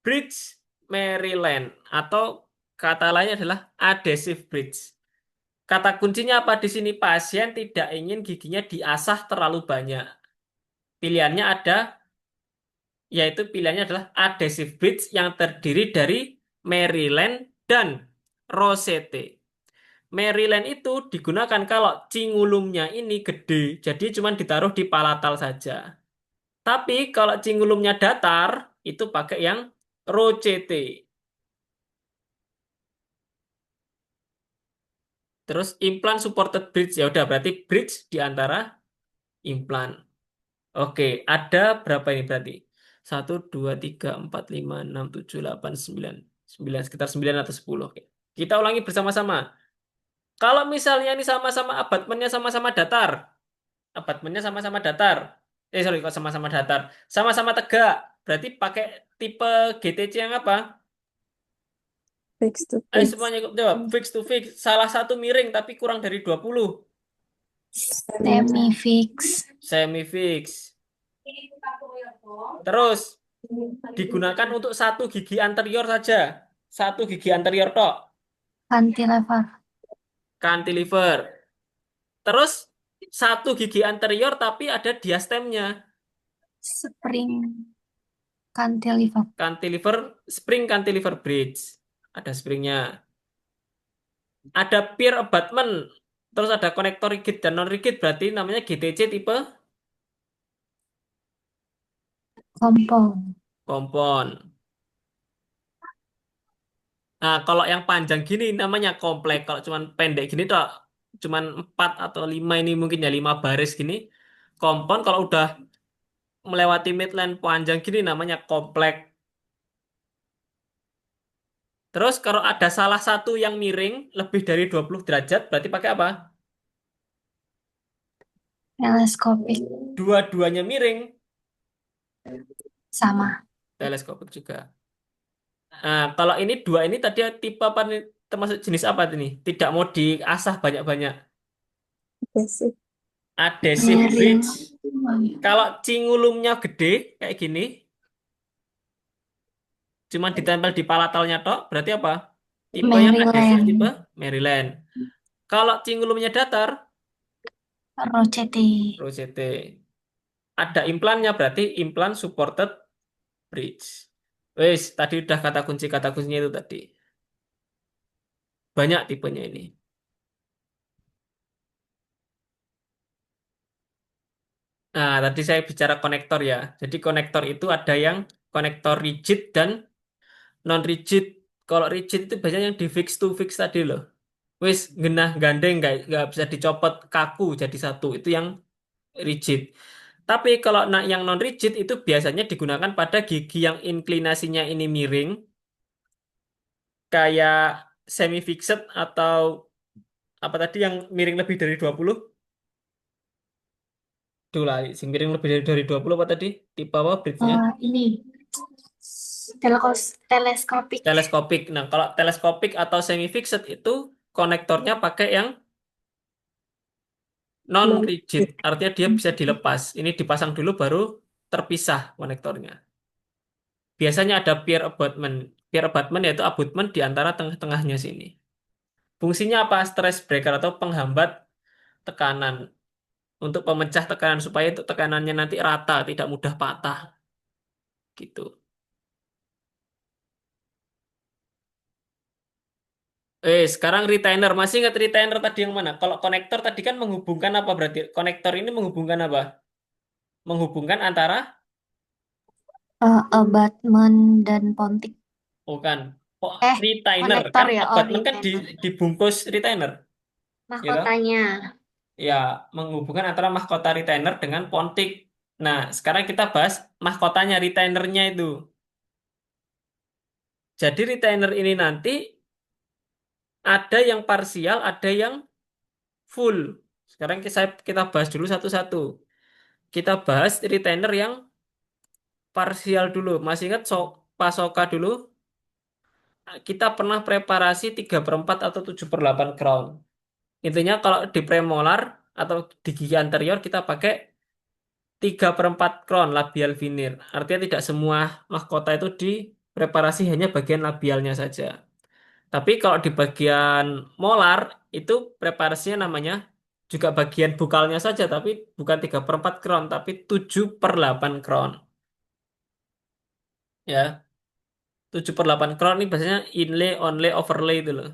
Bridge Maryland atau kata lainnya adalah adhesive bridge. Kata kuncinya apa di sini? Pasien tidak ingin giginya diasah terlalu banyak. Pilihannya ada, yaitu pilihannya adalah adhesive bridge yang terdiri dari Maryland dan Rosette. Maryland itu digunakan kalau cingulumnya ini gede, jadi cuma ditaruh di palatal saja. Tapi kalau cingulumnya datar, itu pakai yang Rosette. Terus implant supported bridge ya udah berarti bridge di antara implant. Oke, ada berapa ini berarti? 1, 2, 3, 4, 5, 6, 7, 8, 9. 9 sekitar 9 atau 10. Oke. Kita ulangi bersama-sama. Kalau misalnya ini sama-sama abatmennya sama-sama datar. Abatmennya sama-sama datar. Sorry, kok sama-sama datar. Sama-sama tegak. Berarti pakai tipe GTC yang apa? Fix to Ayo fix. semuanya jawab. Fix to fix. Salah satu miring tapi kurang dari 20. Semi fix. Semi fix. Terus digunakan untuk satu gigi anterior saja. Satu gigi anterior tok. Cantilever. Cantilever. Terus satu gigi anterior tapi ada diastemnya. Spring. Cantilever. Cantilever, spring cantilever bridge. Ada springnya. Ada pier abutment. Terus ada konektor rigid dan non rigid. Berarti namanya GTC tipe Kompon. kompon. Nah, kalau yang panjang gini namanya komplek. Kalau cuman pendek gini tuh cuman 4 atau 5 ini mungkin ya 5 baris gini. Kompon kalau udah melewati midline panjang gini namanya komplek. Terus kalau ada salah satu yang miring lebih dari 20 derajat berarti pakai apa? Teleskopik. Dua-duanya miring, Sama. teleskopik juga. Nah, kalau ini dua ini tadi tipe apa nih? Termasuk jenis apa ini? Tidak mau diasah banyak-banyak. Basic. Adhesive Miring. bridge. Kalau cingulumnya gede kayak gini, cuma ditempel di palatalnya tok, berarti apa? Tipe yang adhesif tipe Maryland. Maryland. Kalau cingulumnya datar, Rochete. Rosette. Ada implannya berarti implan supported bridge. Wes, tadi udah kata kuncinya itu tadi. Banyak tipenya ini. Nah, tadi saya bicara konektor ya. Jadi konektor itu ada yang konektor rigid dan non rigid. Kalau rigid itu biasanya yang di fix to fix tadi loh. Wis genah gandeng nggak bisa dicopot kaku jadi satu. Itu yang rigid. Tapi kalau yang non rigid itu biasanya digunakan pada gigi yang inklinasinya ini miring, kayak semi fixed atau apa tadi yang miring lebih dari 20. Duh lah, sing miring lebih dari 20 apa tadi? Tipe apa bridge-nya? Ini. Teleskopik. Teleskopik. Nah, kalau teleskopik atau semi fixed itu konektornya pakai yang non Non rigid. Artinya dia bisa dilepas. Ini dipasang dulu baru terpisah konektornya. Biasanya ada pier abutment. Pier abutment yaitu abutment di antara tengah-tengahnya sini. Fungsinya apa? Stress breaker atau penghambat tekanan. Untuk pemecah tekanan supaya itu tekanannya nanti rata, tidak mudah patah. Gitu. Sekarang retainer. Masih ingat retainer tadi yang mana? Kalau konektor tadi kan menghubungkan apa berarti? Konektor ini menghubungkan apa? Menghubungkan antara, Abutment dan pontik. bukan. Oh, Eh, retainer. konektor Kan ya. Oh, abutment kan retainer. dibungkus retainer. Gitu. Mahkotanya. Ya, menghubungkan antara mahkota retainer dengan pontik. Nah, sekarang kita bahas mahkotanya, retainernya itu. Jadi retainer ini nanti ada yang parsial, ada yang full. Sekarang kita bahas dulu satu-satu. Kita bahas retainer yang parsial dulu. Masih ingat Pasoka dulu? Kita pernah preparasi 3/4 atau 7/8 crown. Intinya kalau di premolar atau di gigi anterior kita pakai 3/4 crown labial veneer. Artinya tidak semua mahkota itu dipreparasi hanya bagian labialnya saja. Tapi kalau di bagian molar itu preparasinya namanya juga bagian bukalnya saja, tapi bukan 3/4 crown, tapi 7/8 crown. Ya, 7/8 crown ini biasanya inlay, onlay, overlay itu loh.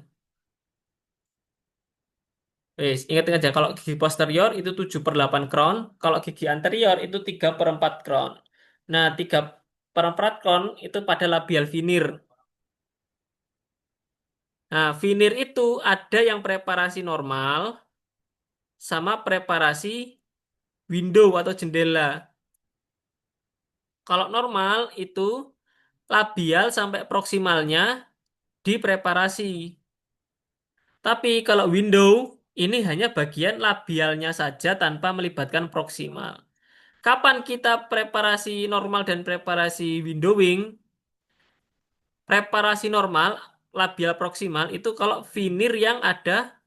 Wes, ingat-ingat ya, kalau gigi posterior itu 7/8 crown, kalau gigi anterior itu 3/4 crown. Nah, 3/4 crown itu pada labial veneer. Nah, veneer itu ada yang preparasi normal sama preparasi window atau jendela. Kalau normal itu labial sampai proksimalnya dipreparasi. Tapi kalau window ini hanya bagian labialnya saja tanpa melibatkan proksimal. Kapan kita preparasi normal dan preparasi windowing? Preparasi normal labial proksimal itu kalau veneer yang ada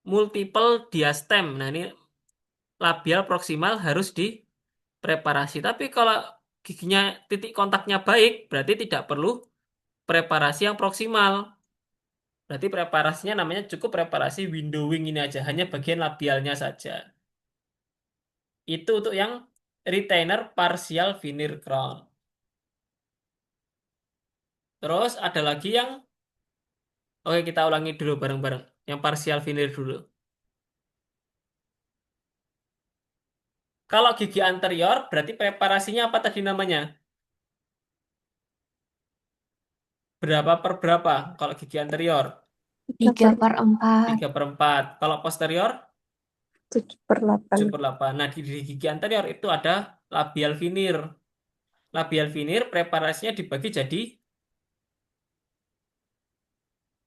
multiple diastem. Nah, ini labial proksimal harus dipreparasi. Tapi kalau giginya titik kontaknya baik, berarti tidak perlu preparasi yang proksimal. Berarti preparasinya namanya cukup preparasi windowing ini aja, hanya bagian labialnya saja. Itu untuk yang retainer partial veneer crown. Terus ada lagi yang, oke kita ulangi dulu bareng-bareng. Yang partial veneer dulu. Kalau gigi anterior berarti preparasinya apa tadi namanya? Berapa per berapa kalau gigi anterior? 3/4. 3/4. Kalau posterior 7/8. 7/8. Nah, di gigi anterior itu ada labial veneer. Labial veneer preparasinya dibagi jadi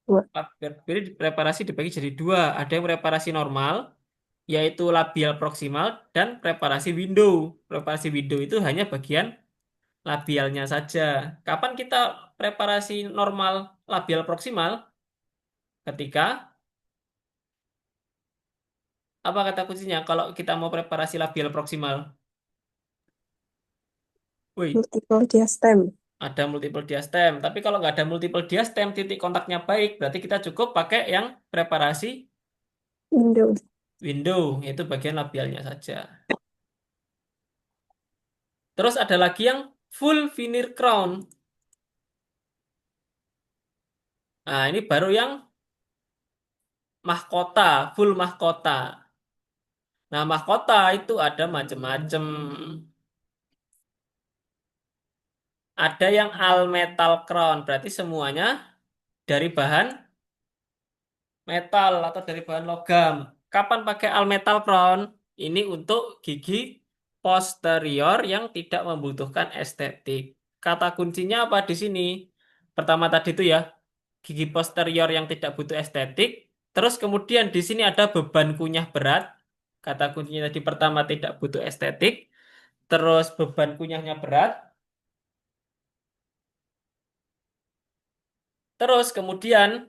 Dua. labial veneer preparasi dibagi jadi dua. Ada yang preparasi normal, yaitu labial proksimal dan preparasi window. Preparasi window itu hanya bagian labialnya saja. Kapan kita preparasi normal labial proksimal? Ketika apa kata kuncinya? Kalau kita mau preparasi labial proksimal, woi, Multiple diastem. ada multiple diastem. Tapi kalau nggak ada multiple diastem, titik kontaknya baik, berarti kita cukup pakai yang preparasi Window. window, yaitu bagian labialnya saja. Terus ada lagi yang full veneer crown. Nah, ini baru yang mahkota, full mahkota. Nah, mahkota itu ada macam-macam. Ada yang all metal crown, berarti semuanya dari bahan metal atau dari bahan logam. Kapan pakai all metal crown? Ini untuk gigi posterior yang tidak membutuhkan estetik. Kata kuncinya apa di sini? Pertama tadi itu ya, gigi posterior yang tidak butuh estetik. Terus kemudian di sini ada beban kunyah berat. Kata kuncinya tadi pertama tidak butuh estetik. Terus beban kunyahnya berat. Terus kemudian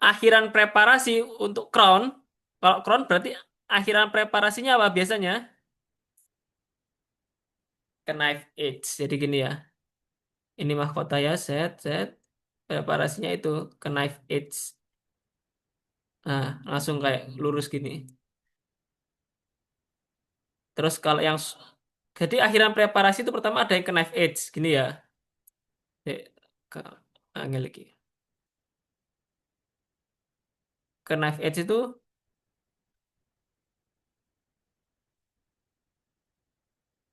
akhiran preparasi untuk crown. Kalau crown berarti akhiran preparasinya apa biasanya? Ke knife edge. Jadi gini ya. Ini mahkota ya, set, set. Preparasinya itu ke knife edge. Nah, langsung kayak lurus gini. Terus kalau yang jadi akhiran preparasi itu pertama ada yang ke knife edge, gini ya. Ke angel lagi. Ke knife edge itu,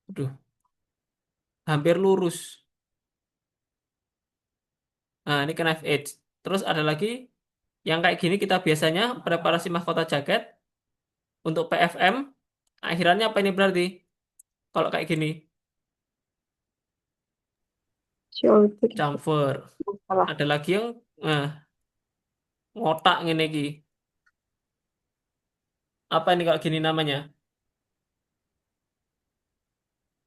aduh, hampir lurus. Nah, ini ke knife edge. Terus ada lagi yang kayak gini kita biasanya preparasi mahkota jaket untuk PFM. Akhirannya apa ini berarti? Kalau kayak gini, Shoulder. chamfer. Salah. Ada lagi yang nah, ngotak ngene iki. Apa ini kalau gini namanya?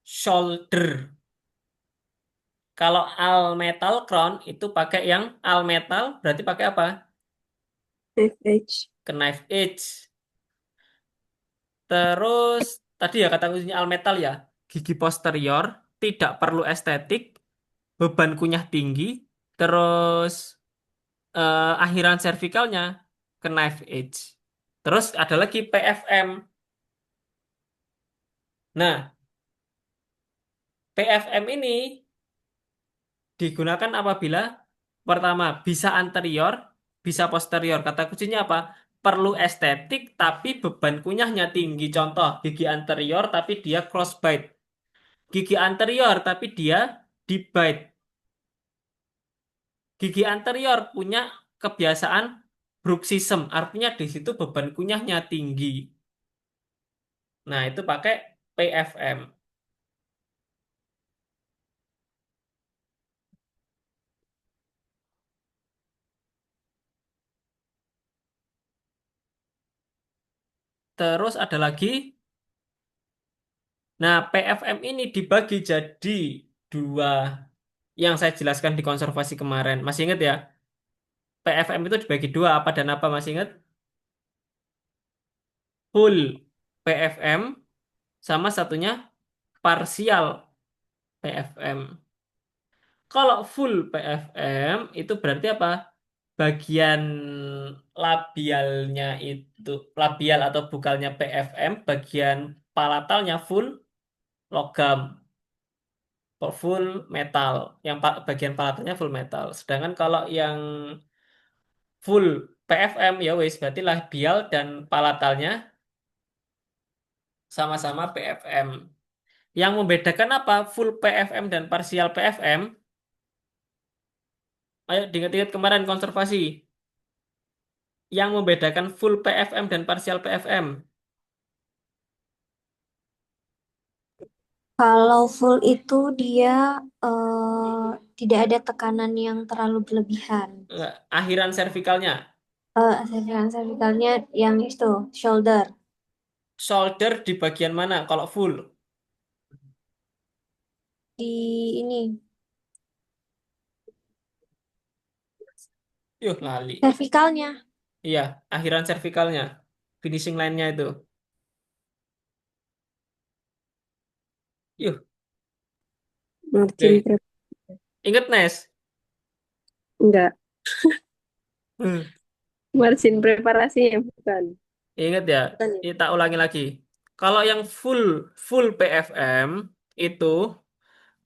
Shoulder. Kalau all metal crown itu pakai yang all metal berarti pakai apa? Knife edge. Ke knife edge. Terus tadi ya kata kuncinya all metal ya. Gigi posterior tidak perlu estetik, beban kunyah tinggi, terus akhiran cervicalnya ke knife edge. Terus ada lagi PFM. Nah, PFM ini digunakan apabila pertama bisa anterior, bisa posterior. Kata kuncinya apa? Perlu estetik tapi beban kunyahnya tinggi. Contoh, gigi anterior tapi dia crossbite. Gigi anterior tapi dia deep bite. Gigi anterior punya kebiasaan bruxism, artinya di situ beban kunyahnya tinggi. Nah, itu pakai PFM. Terus ada lagi. Nah, PFM ini dibagi jadi dua yang saya jelaskan di konservasi kemarin. Masih ingat ya? PFM itu dibagi dua, apa dan apa masih ingat? Full PFM sama satunya parsial PFM. Kalau full PFM itu berarti apa? Bagian labialnya itu, labial atau bukalnya PFM, bagian palatalnya full logam. full metal. Yang bagian palatalnya full metal. Sedangkan kalau yang full PFM ya wis berarti labial dan palatalnya sama-sama PFM. Yang membedakan apa? Full PFM dan parsial PFM. Ayo diingat-ingat kemarin konservasi. Yang membedakan full PFM dan parsial PFM. Kalau full itu dia tidak ada tekanan yang terlalu berlebihan. Akhiran servikalnya. Servikalnya yang itu, shoulder. Shoulder di bagian mana kalau full? Di ini, Yuh, lali. servikalnya. Iya, akhiran servikalnya. Finishing line-nya itu. Yuh, Margin oke. prep. Ingat, Nes? Enggak. Hmm. Margin preparasinya bukan. Ingat ya, Bukan ya? kita ulangi lagi. Kalau yang full full PFM itu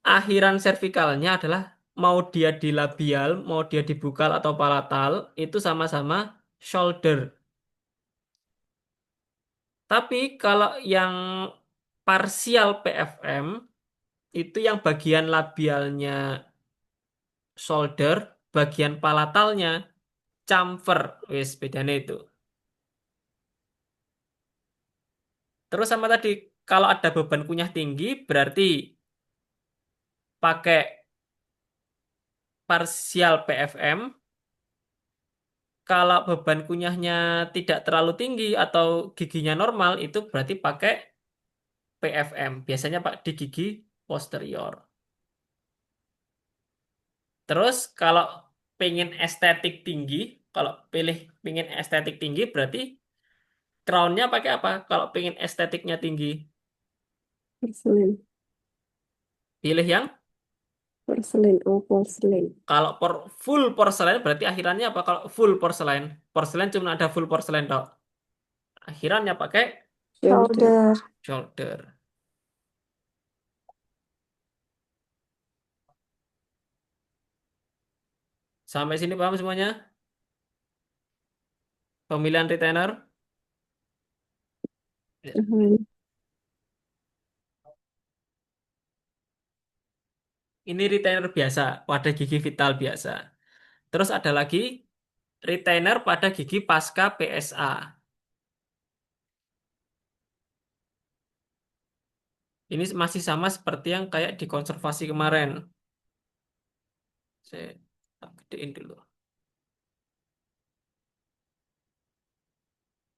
akhiran servikalnya adalah mau dia di labial, mau dia di bukal atau palatal, itu sama-sama shoulder. Tapi kalau yang parsial PFM itu yang bagian labialnya shoulder, bagian palatalnya chamfer. Wis bedanya itu. Terus sama tadi kalau ada beban kunyah tinggi berarti pakai parsial PFM. Kalau beban kunyahnya tidak terlalu tinggi atau giginya normal itu berarti pakai PFM. Biasanya Pak di gigi posterior. Terus kalau pengen estetik tinggi, kalau pilih pengen estetik tinggi berarti crownnya pakai apa? Kalau pengen estetiknya tinggi, Porcelain. pilih yang Porcelain. Oh, porcelain. kalau full porcelain berarti akhirannya apa? Kalau full porcelain, porcelain cuma ada full porcelain dok. Akhirannya pakai Shoulder. Shoulder. shoulder. Sampai sini paham semuanya? Pemilihan retainer. Ya. Paham. Ini retainer biasa, pada gigi vital biasa. Terus ada lagi retainer pada gigi pasca PSA. Ini masih sama seperti yang kayak di konservasi kemarin. Saya tak gedein dulu.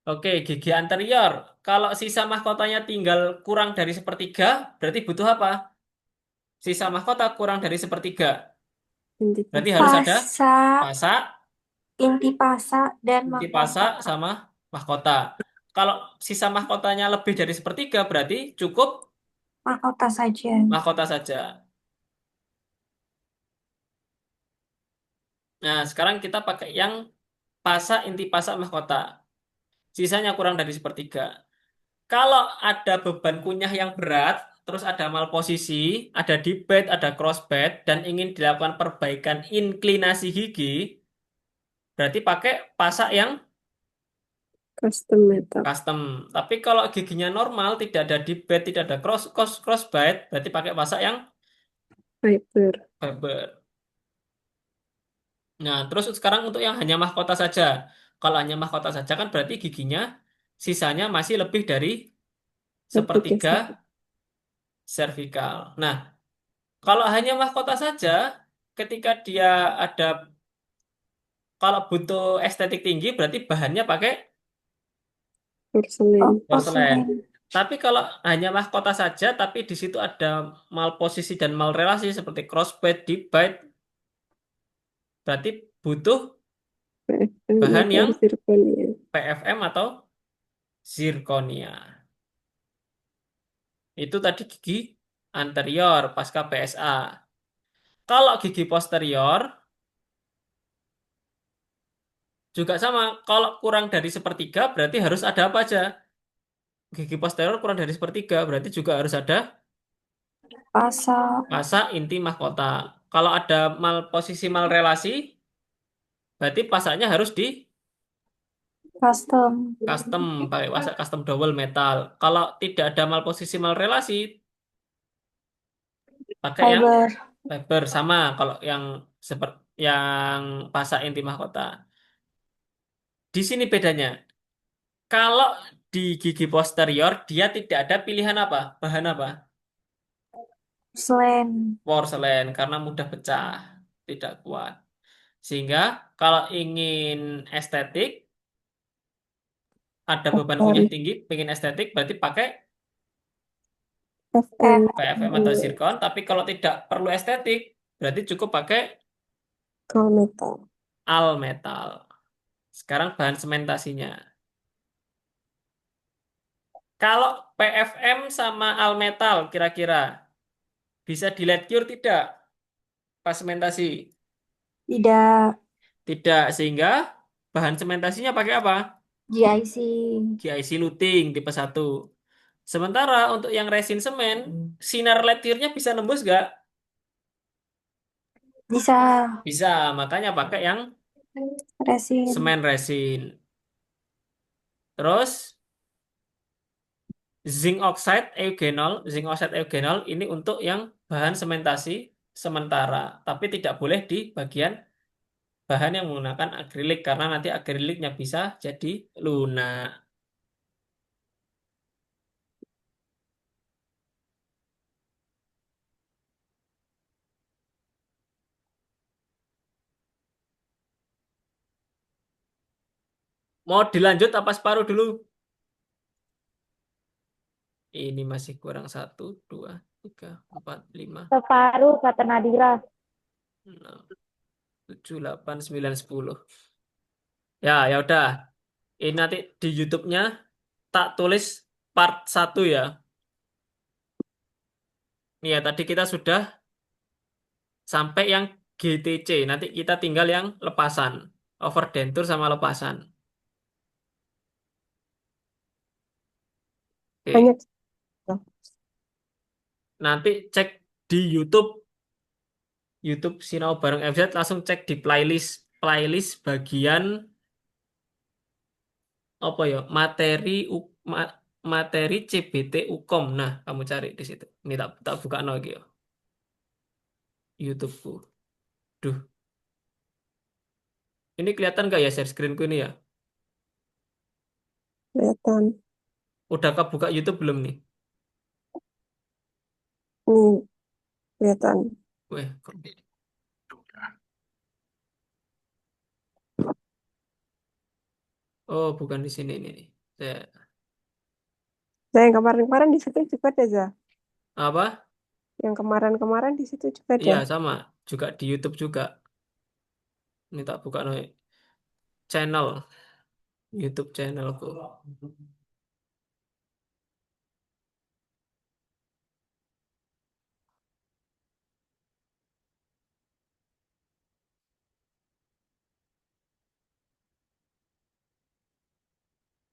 Oke, gigi anterior. Kalau sisa mahkotanya tinggal kurang dari sepertiga, berarti butuh apa? Sisa mahkota kurang dari sepertiga. Inti Berarti pas. harus ada Pasa, pasak, inti pasa, dan inti mahkota. pasak, sama mahkota. Kalau sisa mahkotanya lebih dari sepertiga, berarti cukup Mahkota saja. mahkota saja. Nah, sekarang kita pakai yang pasak, inti pasak, mahkota. Sisanya kurang dari sepertiga. Kalau ada beban kunyah yang berat, terus ada malposisi, ada debate, ada crossbed, dan ingin dilakukan perbaikan inklinasi gigi, berarti pakai pasak yang Custom metal. custom. Tapi kalau giginya normal, tidak ada debate, tidak ada crossbed, berarti pakai pasak yang Fiber. fiber. Nah, terus sekarang untuk yang hanya mahkota saja. Kalau hanya mahkota saja kan berarti giginya sisanya masih lebih dari Sepertiga. sepertiga servikal. Nah, kalau hanya mahkota saja, ketika dia ada, kalau butuh estetik tinggi, berarti bahannya pakai Porcelain. Oh, porselen. porcelain. Tapi kalau hanya mahkota saja, tapi di situ ada malposisi dan malrelasi seperti crossbed, debite, berarti butuh PFM bahan atau yang zirconia. PFM atau zirconia. Itu tadi gigi anterior pasca PSA. Kalau gigi posterior, juga sama, kalau kurang dari sepertiga berarti harus ada apa aja? Gigi posterior kurang dari sepertiga berarti juga harus ada Pasa, Pasa inti mahkota. Kalau ada posisi mal relasi, berarti pasanya harus di custom, custom, pakai pasa custom double metal. Kalau tidak ada mal posisi mal relasi, pakai yang fiber, fiber sama. Kalau yang seperti yang pasa inti mahkota. Di sini bedanya. Kalau di gigi posterior, dia tidak ada pilihan apa? Bahan apa? selain, Porselen, karena mudah pecah, tidak kuat. Sehingga kalau ingin estetik, ada beban kunyah FM, tinggi, pengen estetik, berarti pakai FM, PFM atau zirkon. Tapi kalau tidak perlu estetik, berarti cukup pakai kalau metal. al metal. Sekarang bahan sementasinya. Kalau PFM sama al metal, kira-kira bisa di lead cure tidak? Pas sementasi? tidak, Tidak, sehingga bahan sementasinya pakai apa? GIC, GIC luting tipe satu. Sementara untuk yang resin semen, sinar lead cure-nya bisa nembus nggak? bisa, Bisa, makanya pakai yang resin, semen resin. Terus zinc oxide eugenol ini untuk yang bahan sementasi sementara, tapi tidak boleh di bagian bahan yang menggunakan akrilik karena nanti akriliknya bisa jadi lunak. Mau dilanjut apa separuh dulu? Ini masih kurang satu, dua, tiga, empat, lima, separuh kata Nadira. enam, tujuh, delapan, sembilan, sepuluh. Ya, ya udah. Ini nanti di YouTube-nya tak tulis part satu ya. Ya, tadi kita sudah sampai yang GTC. Nanti kita tinggal yang lepasan. Overdentur sama lepasan. Oke. Banyak. Nanti cek di YouTube. YouTube Sinau Bareng FZ langsung cek di playlist. Playlist bagian apa ya? Materi CBT Ukom. Nah, kamu cari di situ. Ini tak buka lagi ya. YouTubeku. Duh, ini kelihatan nggak ya share screenku ini ya? Kelihatan. Udah kebuka YouTube belum nih? Nih, kelihatan. Weh, kok- oh bukan di sini ini nih. Nah, yang kemarin-kemarin di situ juga ada, Za. Apa? Yang kemarin-kemarin di situ juga ada. Iya sama, juga di YouTube juga. Ini tak buka nih channel, YouTube channelku.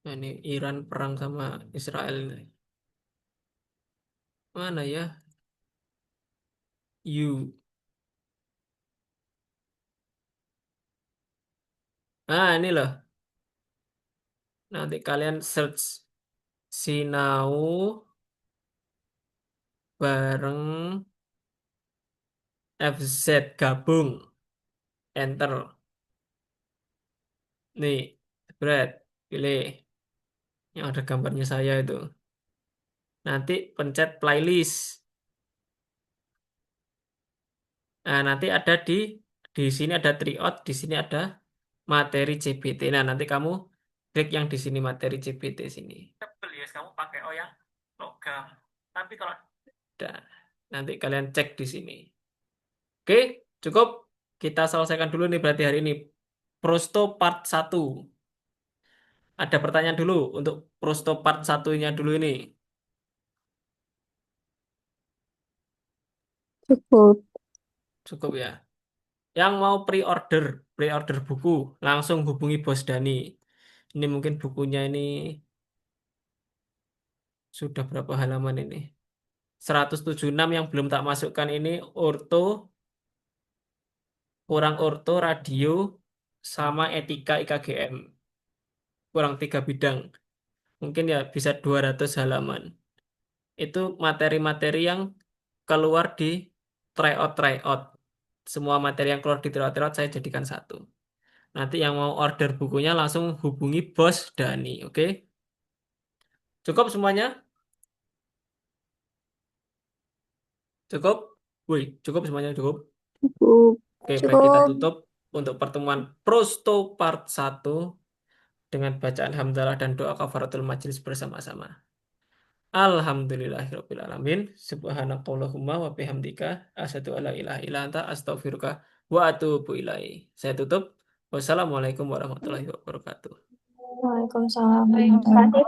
Nah, ini Iran perang sama Israel nih. Mana ya? You. Nah, ini loh. Nanti kalian search Sinau bareng FZ gabung. Enter. Nih, Brad, pilih yang ada gambarnya saya itu. Nanti pencet playlist. Nah, nanti ada di sini ada tryout, di sini ada materi CBT. Nah, nanti kamu klik yang di sini materi CBT sini. Tebel ya, kamu pakai oh yang logam. Tapi kalau ada, nanti kalian cek di sini. Oke, cukup. Kita selesaikan dulu nih berarti hari ini. Prosto part satu. Ada pertanyaan dulu untuk Prosto part satunya dulu ini. Cukup. Cukup ya. Yang mau pre-order buku, langsung hubungi Bos Dani. Ini mungkin bukunya ini sudah berapa halaman ini? 176 yang belum tak masukkan ini orto, kurang orto, radio, sama etika IKGM. Kurang 3 bidang. Mungkin ya bisa 200 halaman. Itu materi-materi yang keluar di tryout. Semua materi yang keluar di tryout saya jadikan satu. Nanti yang mau order bukunya langsung hubungi Bos Dani, oke? Cukup semuanya? Cukup? Wih, cukup semuanya cukup. Cukup. Oke, baik kita Cukup. tutup untuk pertemuan Prosto part 1 dengan bacaan hamdalah dan doa kafaratul majelis bersama-sama. Alhamdulillahirabbil alamin. Subhanakallahumma wa bihamdika asyhadu alla ilaha illa anta astaghfiruka wa atubu ilaik. Saya tutup. Wassalamualaikum warahmatullahi wabarakatuh. Waalaikumsalam warahmatullahi wabarakatuh.